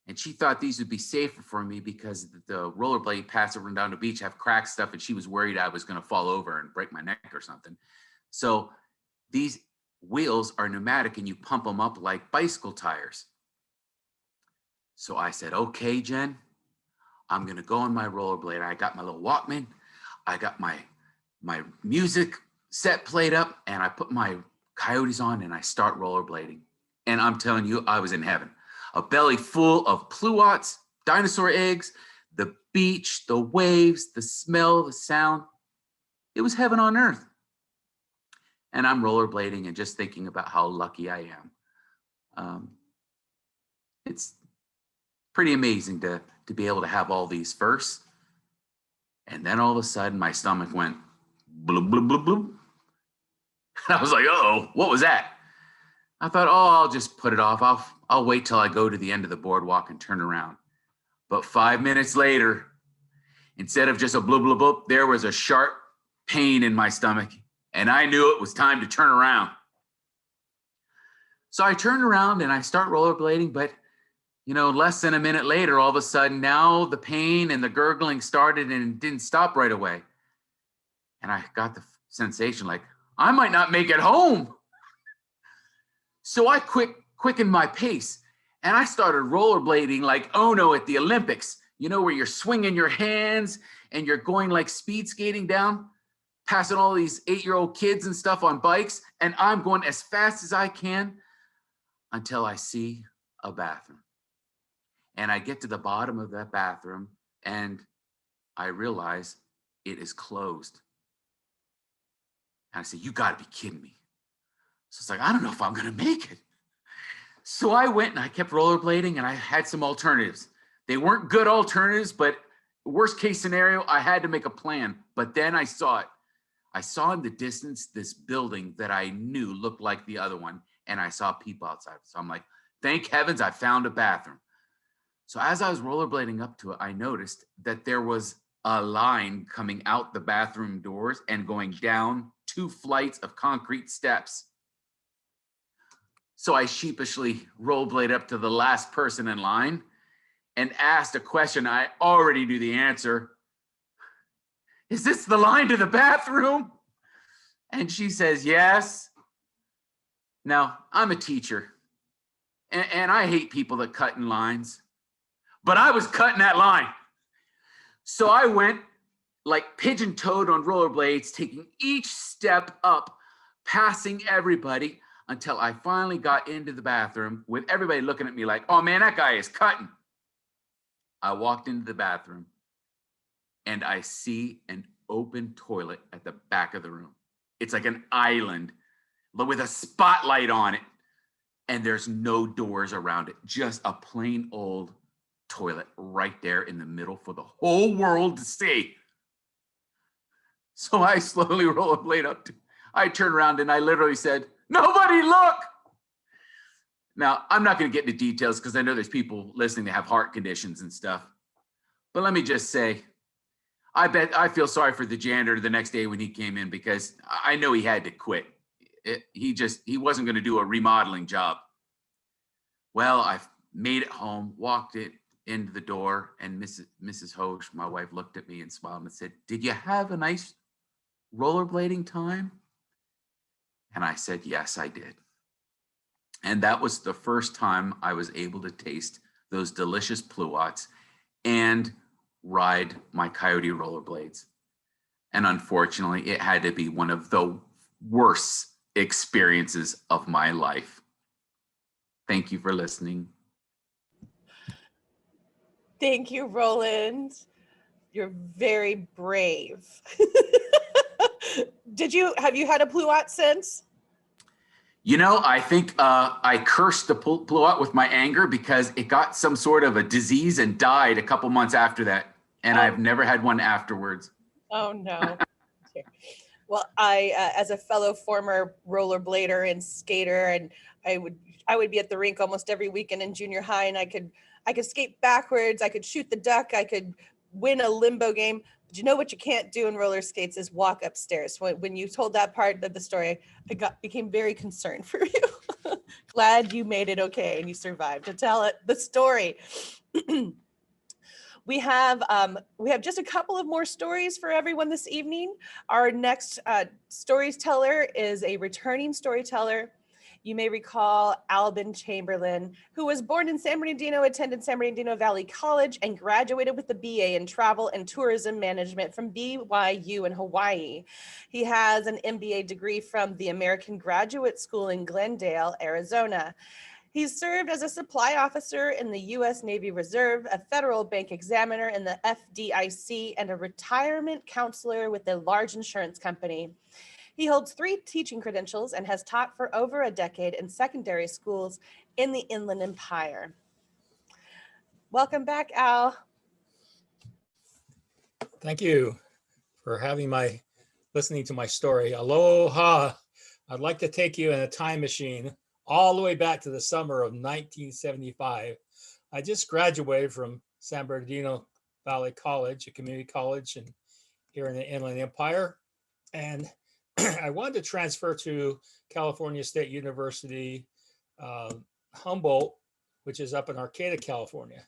Speaker 7: And she thought these would be safer for me because the rollerblade paths over and down the beach have cracked stuff, and she was worried I was going to fall over and break my neck or something. So these wheels are pneumatic and you pump them up like bicycle tires. So I said, "Okay, Jen, I'm going to go on my rollerblade." I got my little Walkman. I got my music set played up, and I put my coyotes on and I start rollerblading. And I'm telling you, I was in heaven. A belly full of pluots, dinosaur eggs, the beach, the waves, the smell, the sound. It was heaven on earth. And I'm rollerblading and just thinking about how lucky I am. It's pretty amazing to be able to have all these firsts. And then all of a sudden, my stomach went bloop, bloop, bloop, bloop. I was like, "Uh-oh, what was that?" I thought, "Oh, I'll just put it off. I'll wait till I go to the end of the boardwalk and turn around." But 5 minutes later, instead of just a bloop, bloop, bloop, there was a sharp pain in my stomach. And I knew it was time to turn around. So I turned around and I start rollerblading, but less than a minute later, all of a sudden now the pain and the gurgling started and it didn't stop right away. And I got the sensation like, I might not make it home. So I quickened my pace and I started rollerblading like Ono at the Olympics, where you're swinging your hands and you're going like speed skating down, passing all these 8-year-old kids and stuff on bikes. And I'm going as fast as I can until I see a bathroom. And I get to the bottom of that bathroom and I realize it is closed. And I said, "You gotta be kidding me." So it's like, I don't know if I'm gonna make it. So I went and I kept rollerblading and I had some alternatives. They weren't good alternatives, but worst case scenario, I had to make a plan. But then I saw it. I saw in the distance this building that I knew looked like the other one, and I saw people outside. So I'm like, thank heavens I found a bathroom. So as I was rollerblading up to it, I noticed that there was a line coming out the bathroom doors and going down 2 flights of concrete steps. So I sheepishly rollerblade up to the last person in line and asked a question I already knew the answer. "Is this the line to the bathroom?" And she says, "Yes." Now, I'm a teacher, and I hate people that cut in lines, but I was cutting that line. So I went like pigeon-toed on rollerblades, taking each step up, passing everybody until I finally got into the bathroom with everybody looking at me like, "Oh man, that guy is cutting." I walked into the bathroom and I see an open toilet at the back of the room. It's like an island with a spotlight on it, and there's no doors around it, just a plain old toilet right there in the middle for the whole world to see. So I slowly rollerblade up to, I turned around and I literally said, "Nobody look." Now, I'm not going to get into details because I know there's people listening that have heart conditions and stuff. But let me just say, I feel sorry for the janitor the next day when he came in because I know he had to quit. He wasn't going to do a remodeling job. Well, I made it home, walked it into the door, and Mrs. Hosch, my wife, looked at me and smiled and said, "Did you have a nice rollerblading time?" And I said, "Yes, I did." And that was the first time I was able to taste those delicious pluots and ride my Coyote rollerblades. And unfortunately, it had to be one of the worst experiences of my life. Thank you for listening.
Speaker 2: Thank you, Roland. You're very brave. Have you had a pluot since?
Speaker 7: You know, I think I cursed the pluot with my anger because it got some sort of a disease and died a couple months after that. And I've never had one afterwards.
Speaker 2: Oh, no. Well, I, as a fellow former rollerblader and skater, and I would be at the rink almost every weekend in junior high, and I could skate backwards, I could shoot the duck, I could win a limbo game. But you know what you can't do in roller skates is walk upstairs. When you told that part of the story, I became very concerned for you. Glad you made it okay and you survived to tell the story. We have just a couple of more stories for everyone this evening. Our next storyteller is a returning storyteller. You may recall Alvin Chamberlain, who was born in San Bernardino, attended San Bernardino Valley College, and graduated with a BA in Travel and Tourism Management from BYU in Hawaii. He has an MBA degree from the American Graduate School in Glendale, Arizona. He's served as a supply officer in the U.S. Navy Reserve, a federal bank examiner in the FDIC, and a retirement counselor with a large insurance company. He holds 3 teaching credentials and has taught for over a decade in secondary schools in the Inland Empire. Welcome back, Al.
Speaker 8: Thank you for listening to my story. Aloha. I'd like to take you in a time machine all the way back to the summer of 1975. I just graduated from San Bernardino Valley College, a community college here in the Inland Empire. And I wanted to transfer to California State University, Humboldt, which is up in Arcata, California.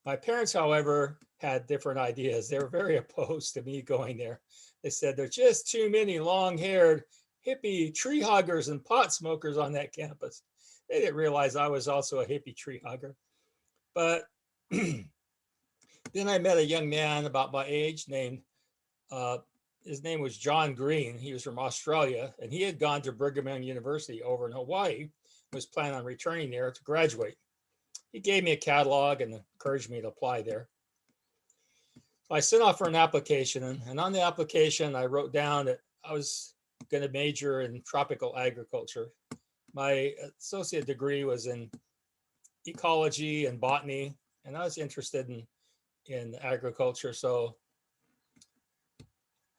Speaker 8: My parents, however, had different ideas. They were very opposed to me going there. They said there's just too many long-haired hippie tree huggers and pot smokers on that campus. They didn't realize I was also a hippie tree hugger. But then I met a young man about my age named, his name was John Green. He was from Australia, and he had gone to Brigham Young University over in Hawaii, was planning on returning there to graduate. He gave me a catalog and encouraged me to apply there. So I sent off for an application, and on the application, I wrote down that I was going to major in tropical agriculture. My associate degree was in ecology and botany, and I was interested in agriculture. So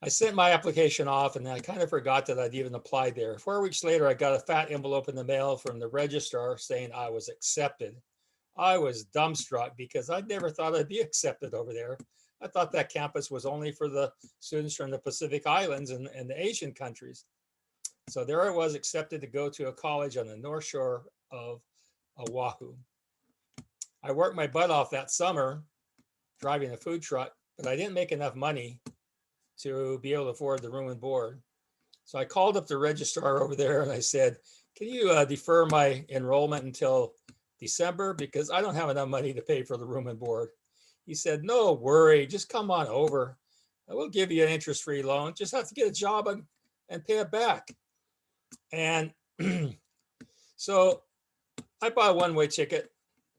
Speaker 8: I sent my application off, and I kind of forgot that I'd even applied there. 4 weeks later, I got a fat envelope in the mail from the registrar saying I was accepted. I was dumbstruck because I'd never thought I'd be accepted over there. I thought that campus was only for the students from the Pacific Islands and the Asian countries. So there I was, accepted to go to a college on the North Shore of Oahu. I worked my butt off that summer driving a food truck, but I didn't make enough money to be able to afford the room and board. So I called up the registrar over there and I said, can you defer my enrollment until December? Because I don't have enough money to pay for the room and board. He said, no worry, just come on over. I will give you an interest-free loan. Just have to get a job and pay it back. And so I bought a one-way ticket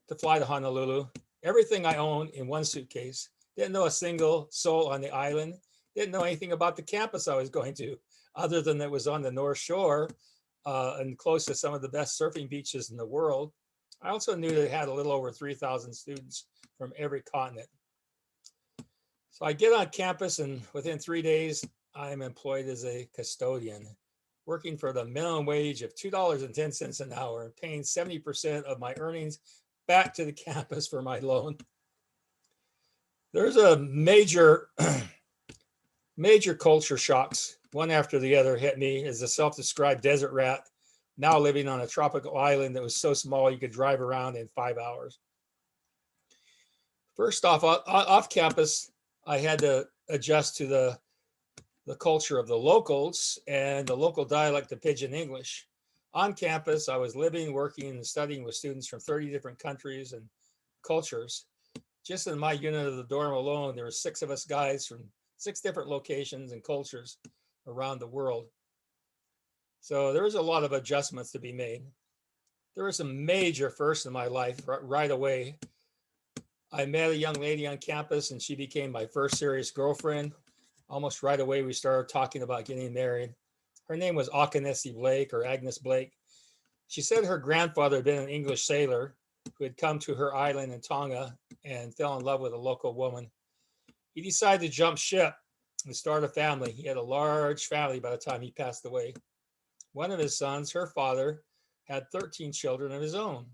Speaker 8: to fly to Honolulu. Everything I owned in one suitcase. Didn't know a single soul on the island. Didn't know anything about the campus I was going to, other than it was on the North Shore and close to some of the best surfing beaches in the world. I also knew they had a little over 3,000 students from every continent. So I get on campus, and within 3 days, I am employed as a custodian, working for the minimum wage of $2.10 an hour and paying 70% of my earnings back to the campus for my loan. There's a major culture shocks, one after the other, hit me as a self-described desert rat, now living on a tropical island that was so small you could drive around in 5 hours. First off campus, I had to adjust to the culture of the locals and the local dialect of Pidgin English. On campus, I was living, working, and studying with students from 30 different countries and cultures. Just in my unit of the dorm alone, there were 6 of us guys from 6 different locations and cultures around the world. So there was a lot of adjustments to be made. There were some major firsts in my life right away. I met a young lady on campus and she became my first serious girlfriend. Almost right away, we started talking about getting married. Her name was Aukenesi Blake or Agnes Blake. She said her grandfather had been an English sailor who had come to her island in Tonga and fell in love with a local woman. He decided to jump ship and start a family. He had a large family by the time he passed away. One of his sons, her father, had 13 children of his own.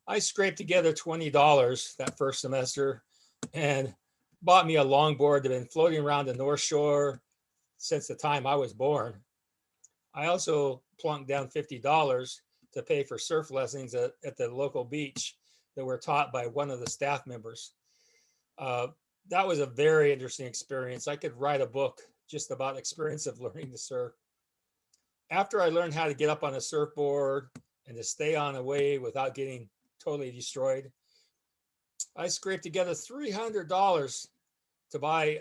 Speaker 8: I scraped together $20 that first semester and bought me a longboard that had been floating around the North Shore since the time I was born. I also plunked down $50 to pay for surf lessons at the local beach that were taught by one of the staff members. That was a very interesting experience. I could write a book just about the experience of learning to surf. After I learned how to get up on a surfboard and to stay on a wave without getting totally destroyed, I scraped together $300 to buy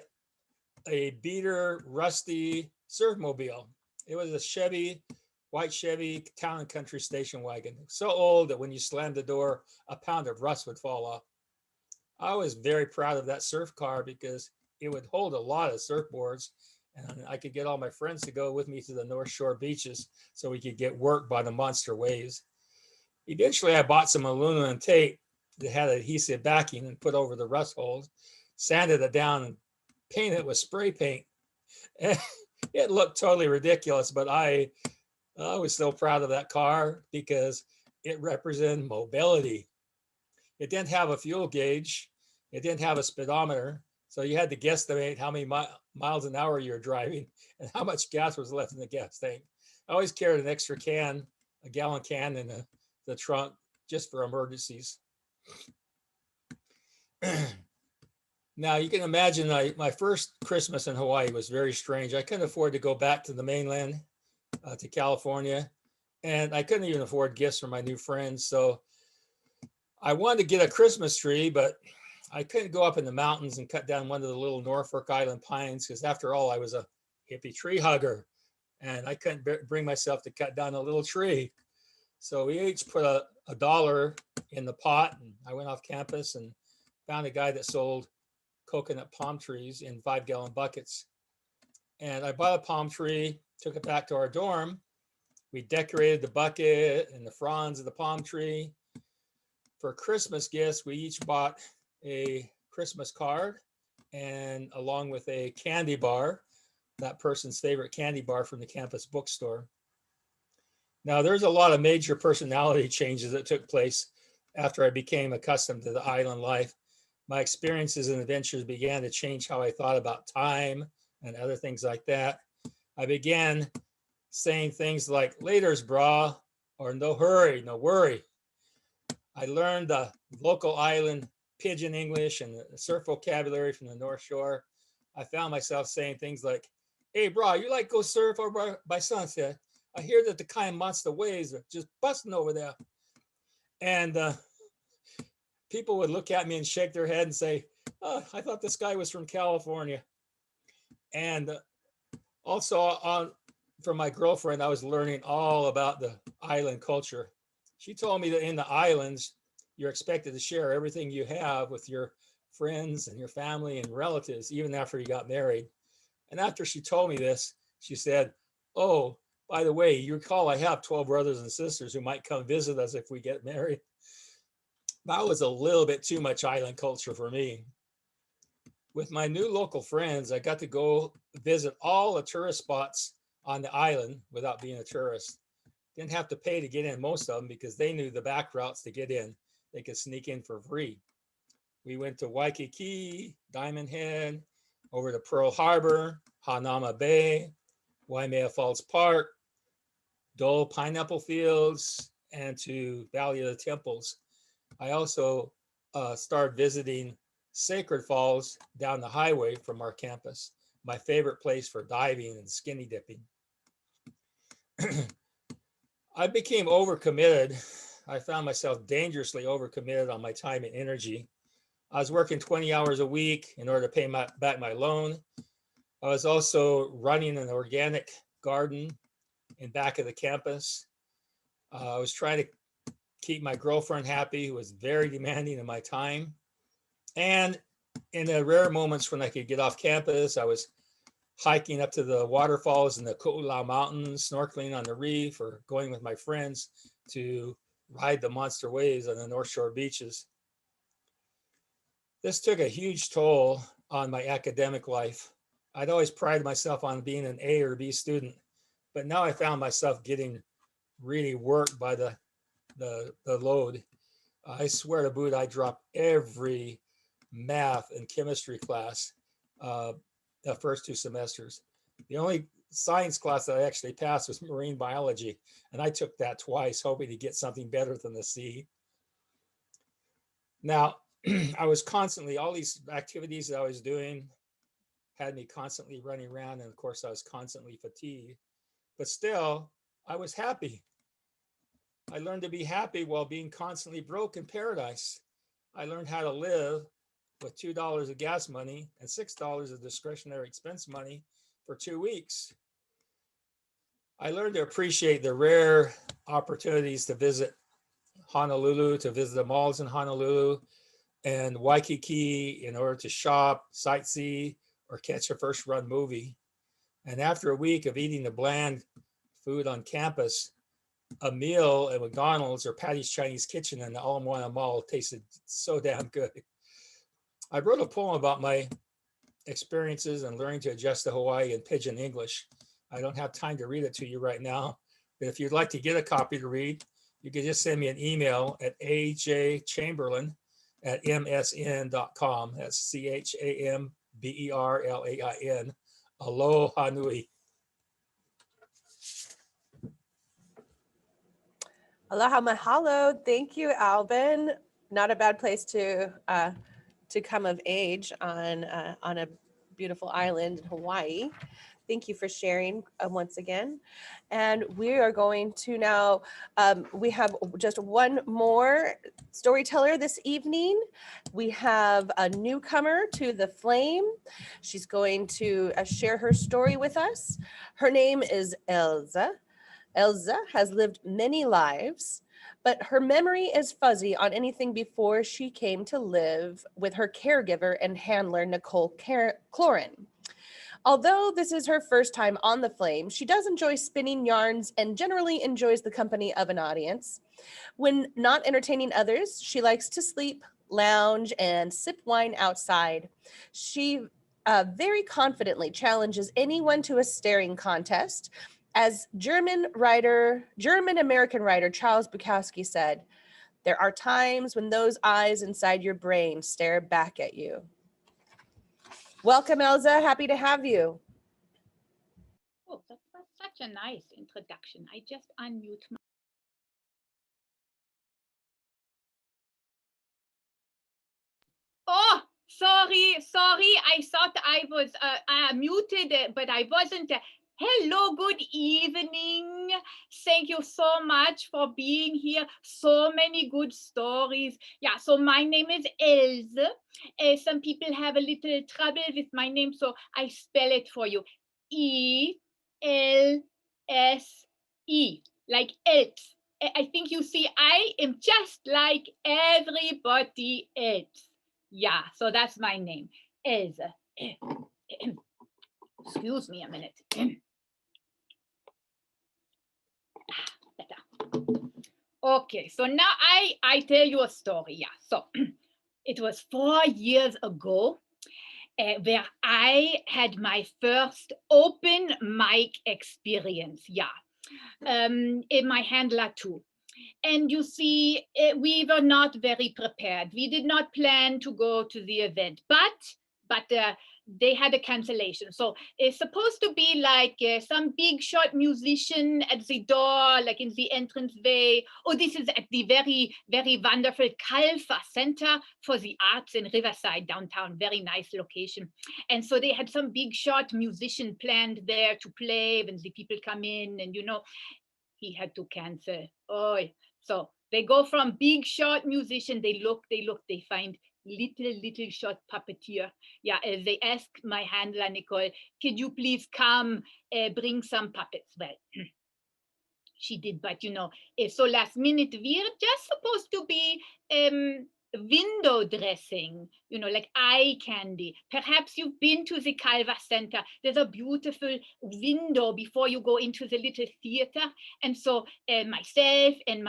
Speaker 8: a beater, rusty surfmobile. It was a white Chevy town and country station wagon. So old that when you slammed the door, a pound of rust would fall off. I was very proud of that surf car because it would hold a lot of surfboards and I could get all my friends to go with me to the North Shore beaches so we could get worked by the monster waves. Eventually, I bought some aluminum tape that had adhesive backing and put over the rust holes, sanded it down and painted it with spray paint. It looked totally ridiculous, but I was still proud of that car because it represented mobility. It didn't have a fuel gauge. It didn't have a speedometer. So you had to guesstimate how many miles an hour you were driving and how much gas was left in the gas tank. I always carried an extra can, a gallon can in the trunk just for emergencies. Now you can imagine my first Christmas in Hawaii was very strange. I couldn't afford to go back to the mainland, to California, and I couldn't even afford gifts for my new friends. So I wanted to get a Christmas tree, but I couldn't go up in the mountains and cut down one of the little Norfolk Island pines because after all, I was a hippie tree hugger and I couldn't bring myself to cut down a little tree. So we each put a $1 in the pot and I went off campus and found a guy that sold coconut palm trees in 5-gallon buckets. And I bought a palm tree, took it back to our dorm. We decorated the bucket and the fronds of the palm tree. For Christmas gifts, we each bought a Christmas card and along with a candy bar, that person's favorite candy bar from the campus bookstore. Now, there's a lot of major personality changes that took place after I became accustomed to the island life. My experiences and adventures began to change how I thought about time and other things like that. I began saying things like, "Later's, brah," or "No hurry, no worry." I learned the local island Pidgin English and the surf vocabulary from the North Shore. I found myself saying things like, "Hey, brah, you like go surf over by sunset? I hear that the kind monster waves are just busting over there." And people would look at me and shake their head and say, "Oh, I thought this guy was from California." And also from my girlfriend, I was learning all about the island culture. She told me that in the islands, you're expected to share everything you have with your friends and your family and relatives, even after you got married. And after she told me this, she said, "Oh, by the way, you recall I have 12 brothers and sisters who might come visit us if we get married." That was a little bit too much island culture for me. With my new local friends, I got to go visit all the tourist spots on the island without being a tourist. Didn't have to pay to get in most of them because they knew the back routes to get in. They could sneak in for free. We went to Waikiki, Diamond Head, over to Pearl Harbor, Hanauma Bay, Waimea Falls Park, Dole Pineapple Fields, and to Valley of the Temples. I also started visiting Sacred Falls down the highway from our campus, my favorite place for diving and skinny dipping. I became overcommitted. I found myself dangerously overcommitted on my time and energy. I was working 20 hours a week in order to pay back my loan. I was also running an organic garden in back of the campus. I was trying to keep my girlfriend happy, who was very demanding of my time. And in the rare moments when I could get off campus, I was hiking up to the waterfalls in the Ko'olau Mountains, snorkeling on the reef, or going with my friends to ride the monster waves on the North Shore beaches. This took a huge toll on my academic life. I'd always prided myself on being an A or B student, but now I found myself getting really worked by the load. I swear to boot, I dropped every math and chemistry class the first 2 semesters. The only science class that I actually passed was marine biology, and I took that twice, hoping to get something better than the C. Now, I was constantly, all these activities that I was doing had me constantly running around, and of course I was constantly fatigued, but still I was happy. I learned to be happy while being constantly broke in paradise. I learned how to live with $2 of gas money and $6 of discretionary expense money for 2 weeks. I learned to appreciate the rare opportunities to visit Honolulu, to visit the malls in Honolulu and Waikiki in order to shop, sightsee, or catch a first run movie. And after a week of eating the bland food on campus, a meal at McDonald's or Patty's Chinese Kitchen in the Ala Moana Mall tasted so damn good. I wrote a poem about my experiences and learning to adjust to Hawaii in Pidgin English. I don't have time to read it to you right now, but if you'd like to get a copy to read, you can just send me an email at ajchamberlain@msn.com. That's CHAMBERLAIN. Aloha nui.
Speaker 2: Aloha mahalo. Thank you, Alben. Not a bad place to come of age on a beautiful island in Hawaii. Thank you for sharing once again. And we are going to now, we have just one more storyteller this evening. We have a newcomer to the Flame. She's going to share her story with us. Her name is Elza. Elza has lived many lives, but her memory is fuzzy on anything before she came to live with her caregiver and handler, Nicole Cloeren. Although this is her first time on the Flame, she does enjoy spinning yarns and generally enjoys the company of an audience. When not entertaining others, she likes to sleep, lounge, and sip wine outside. She very confidently challenges anyone to a staring contest. As German-American writer Charles Bukowski said, there are times when those eyes inside your brain stare back at you. Welcome, Elza. Happy to have you.
Speaker 9: Oh, that was such a nice introduction. I just unmute my. Oh, sorry. I thought I was muted, but I wasn't. Hello, good evening. Thank you so much for being here. So many good stories. Yeah, so my name is Else. Some people have a little trouble with my name, so I spell it for you. E-L-S-E, like else. I think you see, I am just like everybody else. Yeah, so that's my name, Else. Excuse me a minute. Better. Okay, so now I tell you a story. Yeah, so it was 4 years ago where I had my first open mic experience. Yeah, in my handler too. And you see, we were not very prepared. We did not plan to go to the event, but they had a cancellation. So it's supposed to be like some big shot musician at the door, like in the entranceway. Oh, this is at the very, very wonderful Calfa Center for the Arts in Riverside, downtown, very nice location. And so they had some big shot musician planned there to play when the people come in, and he had to cancel. Oh, so they go from big shot musician, they look, they find little short puppeteer. Yeah, they ask my handler, Nicole, could you please come bring some puppets? Well, she did, but so last minute, we're just supposed to be window dressing, like eye candy. Perhaps you've been to the Calva Center. There's a beautiful window before you go into the little theater. And so myself and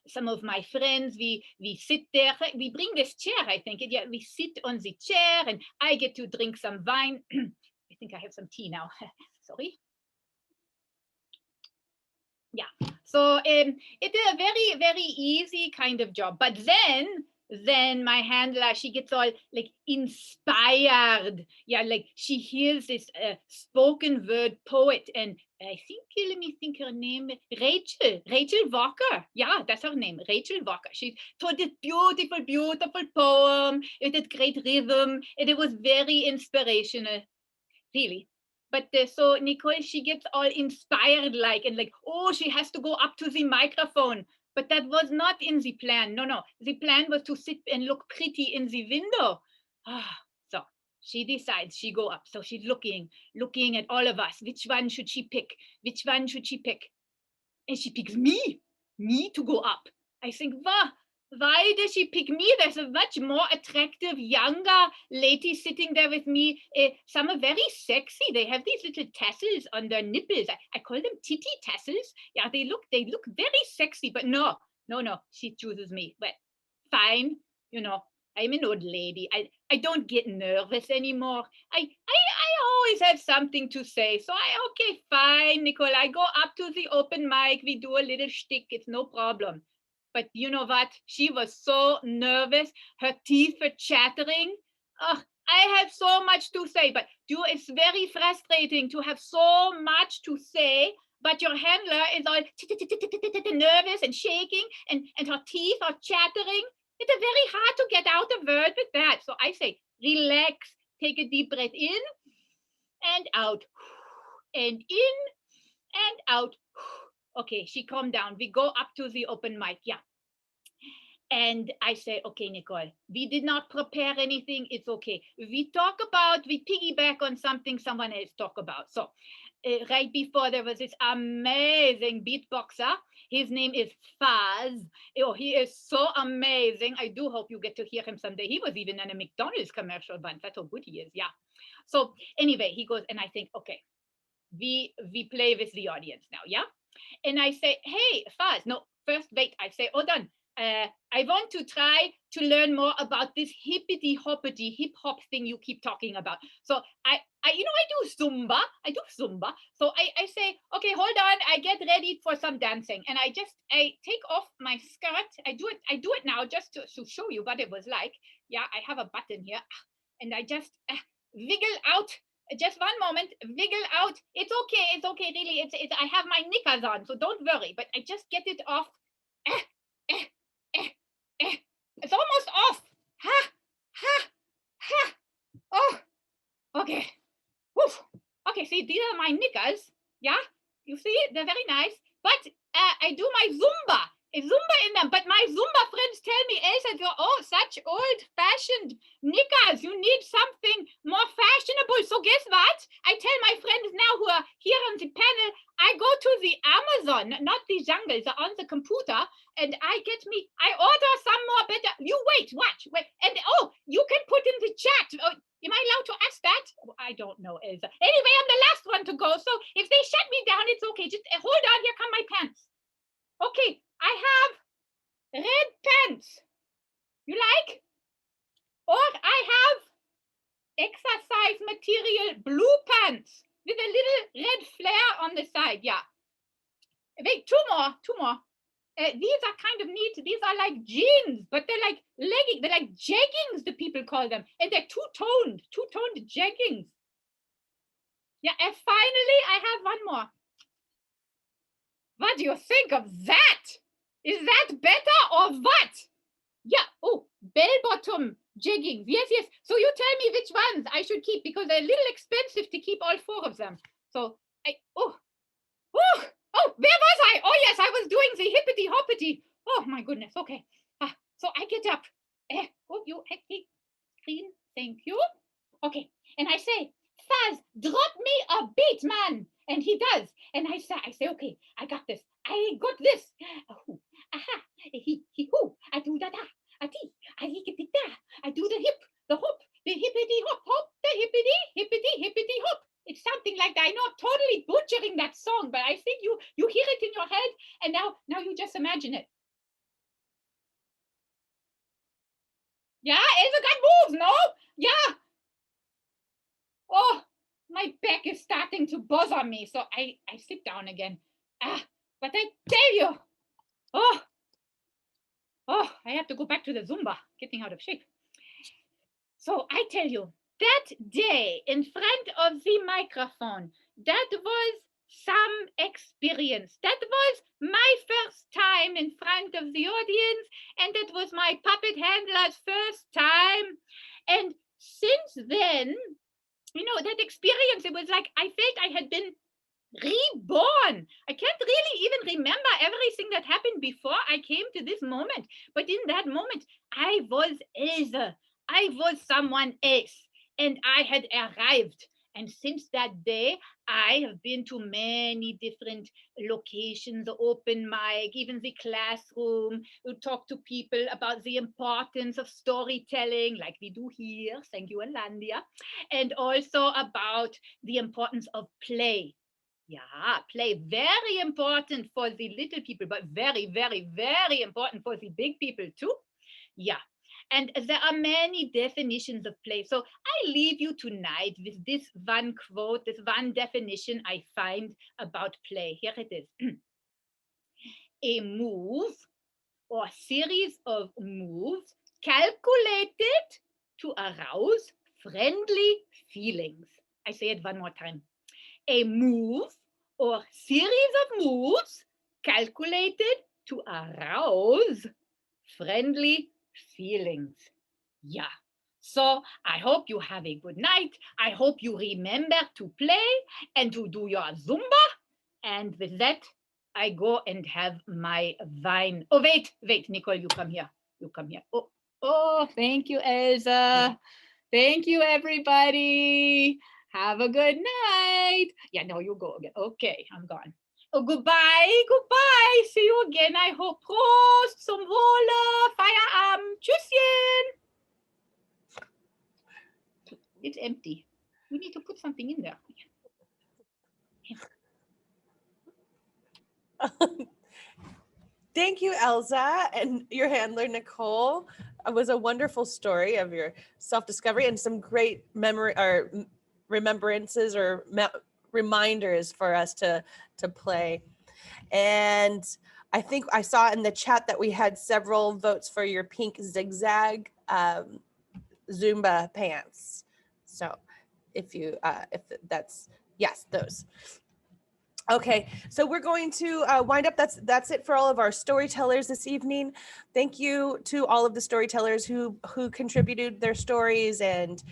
Speaker 9: some of my friends, we sit there. We bring this chair, I think. And yeah, we sit on the chair and I get to drink some wine. I think I have some tea now. Sorry. Yeah, so it is a very, very easy kind of job. But then my handler, she gets all like inspired. Yeah, like she hears this spoken word poet, and I think, let me think her name, Rachel Walker. Yeah, that's her name, Rachel Walker. She told this beautiful, beautiful poem. It had great rhythm, and it was very inspirational, really. But so Nicole, she gets all inspired, like, oh, she has to go up to the microphone. But that was not in the plan. No. The plan was to sit and look pretty in the window. So she decides she go up. So she's looking at all of us. Which one should she pick? And she picks me to go up. I think, why does she pick me? There's a much more attractive, younger lady sitting there with me. Some are very sexy. They have these little tassels on their nipples. I call them titty tassels. Yeah, they look very sexy, but no, she chooses me. But fine, I'm an old lady. I don't get nervous anymore. I always have something to say. So okay, fine, Nicole. I go up to the open mic. We do a little shtick. It's no problem. But you know what? She was so nervous. Her teeth were chattering. I have so much to say, but it's very frustrating to have so much to say, but your handler is all nervous and shaking, and her teeth are chattering. It's very hard to get out a word with that. So I say, relax, take a deep breath in and out, and in and out. Okay, she calmed down. We go up to the open mic, yeah. And I say, okay, Nicole, we did not prepare anything. It's okay. We piggyback on something someone else talk about. So right before, there was this amazing beatboxer. His name is Faz. Oh, he is so amazing. I do hope you get to hear him someday. He was even in a McDonald's commercial once. That's how good he is, yeah. So anyway, he goes, and I think, okay, we play with the audience now, yeah? And I say, hey, Faz, no, first wait, I say, hold on. I want to try to learn more about this hippity hoppity hip hop thing you keep talking about. So I do Zumba. So I say, okay, hold on. I get ready for some dancing, and I take off my skirt. I do it now just to show you what it was like. Yeah, I have a button here, and I just wiggle out. Just one moment, wiggle out. It's okay, really. It's I have my knickers on, so don't worry. But I just get it off. It's almost off. Oh, okay. Woof. Okay, see, these are my knickers. Yeah, you see, they're very nice. But I do my Zumba. A Zumba in them. But my Zumba friends tell me, Elsa, you're such old-fashioned knickers. You need something more fashionable. So guess what? I tell my friends now who are here on the panel, I go to the Amazon, not the jungle, they're on the computer, and I order some more better. You wait. And you can put in the chat. Oh, am I allowed to ask that? I don't know, Elsa. Anyway, I'm the last one to go. So if they shut me down, it's okay. Just hold on. Here come my pants. Okay, I have red pants. You like? Or I have exercise material blue pants with a little red flare on the side. Yeah. Wait, two more. These are kind of neat. These are like jeans, but they're like leggings. They're like jeggings, the people call them. And they're two-toned jeggings. Yeah, and finally, I have one more. What do you think of that? Is that better or what? Yeah, oh, bell-bottom jeggings. Yes, yes. So you tell me which ones I should keep because they're a little expensive to keep all 4 of them. So oh, where was I? Oh, yes, I was doing the hippity-hoppity. Oh, my goodness. Okay. So I get up. You, clean. Thank you. Okay. And I say, Faz, drop me a beat, man. And he does. And I say, okay, I got this. I got this. Oh, aha. He, hoo. I do da da. A ti. I get it da. I do the hip, the hop, the hippity hop, hop, the hippity hop. It's something like that. I know I'm totally butchering that song, but I think you hear it in your head, and now you just imagine it. Yeah, Elsa got moves, no? Yeah. Oh, my back is starting to bother me, so I sit down again. But I tell you, oh, I have to go back to the Zumba, getting out of shape. So I tell you, that day in front of the microphone, that was some experience. That was my first time in front of the audience, and that was my puppet handler's first time. And since then, you know, that experience, it was like I felt I had been reborn. I can't really even remember everything that happened before I came to this moment. But in that moment, I was Elsa. I was someone else. And I had arrived. And since that day, I have been to many different locations, the open mic, even the classroom, to talk to people about the importance of storytelling, like we do here, thank you, Alandia, and also about the importance of play. Yeah, play, very important for the little people, but very, very, very important for the big people too. Yeah. And there are many definitions of play. So I leave you tonight with this one quote, this one definition I find about play. Here it is. A move or series of moves calculated to arouse friendly feelings. I say it one more time. A move or series of moves calculated to arouse friendly feelings. Yeah. So I hope you have a good night. I hope you remember to play and to do your Zumba. And with that, I go and have my wine. Oh, wait, Nicole, you come here. You come here. Oh, thank you, Elsa. Thank you, everybody. Have a good night. Yeah, no, you go again. Okay, I'm gone. Oh, goodbye. See you again. I hope. Prost, zum Wohle, Feierabend. Tschüsschen. It's empty. We need to put something in there.
Speaker 2: Thank you, Elsa, and your handler, Nicole. It was a wonderful story of your self-discovery and some great memory or remembrances or reminders for us to play. And I think I saw in the chat that we had several votes for your pink zigzag Zumba pants. So if that's, yes, those. Okay, so we're going to wind up. That's it for all of our storytellers this evening. Thank you to all of the storytellers who contributed their stories and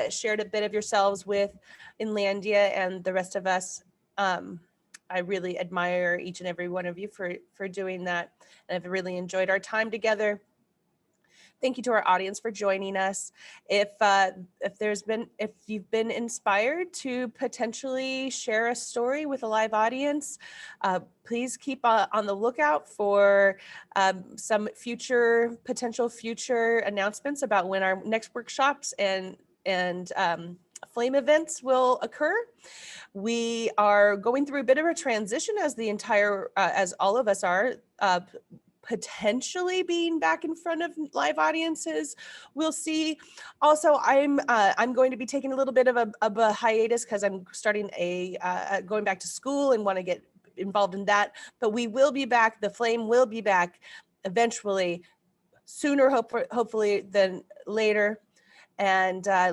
Speaker 2: shared a bit of yourselves with Inlandia and the rest of us. I really admire each and every one of you for doing that, and I've really enjoyed our time together. Thank you to our audience for joining us. If you've been inspired to potentially share a story with a live audience, please keep on the lookout for some potential future announcements about when our next workshops and flame events will occur. We are going through a bit of a transition as all of us are, potentially being back in front of live audiences. We'll see. Also, I'm going to be taking a little bit of a hiatus because I'm starting going back to school and want to get involved in that. But we will be back. The Flame will be back eventually, sooner, hopefully than later. And I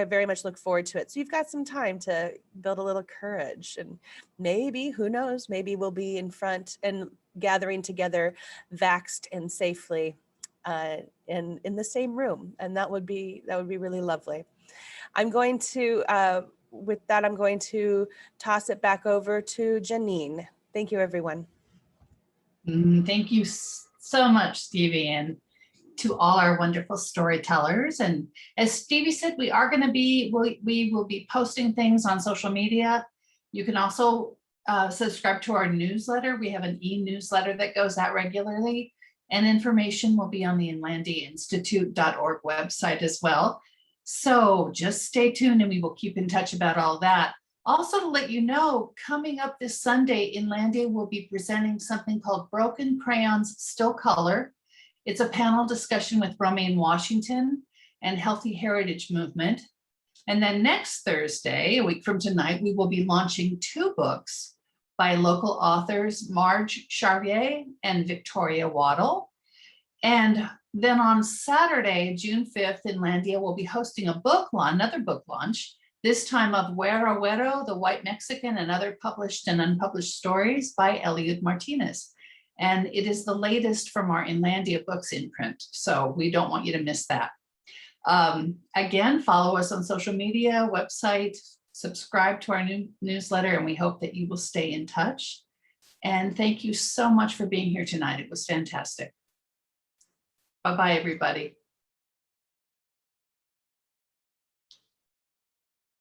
Speaker 2: very much look forward to it. So you've got some time to build a little courage, and maybe, who knows, maybe we'll be in front and gathering together, vaxxed and safely in the same room. And that would be really lovely. I'm going to, with that, I'm going to toss it back over to Janine. Thank you, everyone.
Speaker 1: Thank you so much, Stevie, and to all our wonderful storytellers. And as Stevie said, we will be posting things on social media. You can also subscribe to our newsletter. We have an e-newsletter that goes out regularly, and information will be on the inlandiainstitute.org website as well. So just stay tuned and we will keep in touch about all that. Also, to let you know, coming up this Sunday, Inlandia will be presenting something called Broken Crayons Still Color. It's a panel discussion with Romaine Washington and Healthy Heritage Movement. And then next Thursday, a week from tonight, we will be launching 2 books by local authors, Marge Charvier and Victoria Waddle. And then on Saturday, June 5th, Inlandia will be hosting another book launch, this time of Güero Güero, The White Mexican and Other Published and Unpublished Stories by Eliud Martinez. And it is the latest from our Inlandia Books imprint. So we don't want you to miss that. Again, follow us on social media, website, subscribe to our new newsletter, and we hope that you will stay in touch. And thank you so much for being here tonight. It was fantastic. Bye-bye, everybody.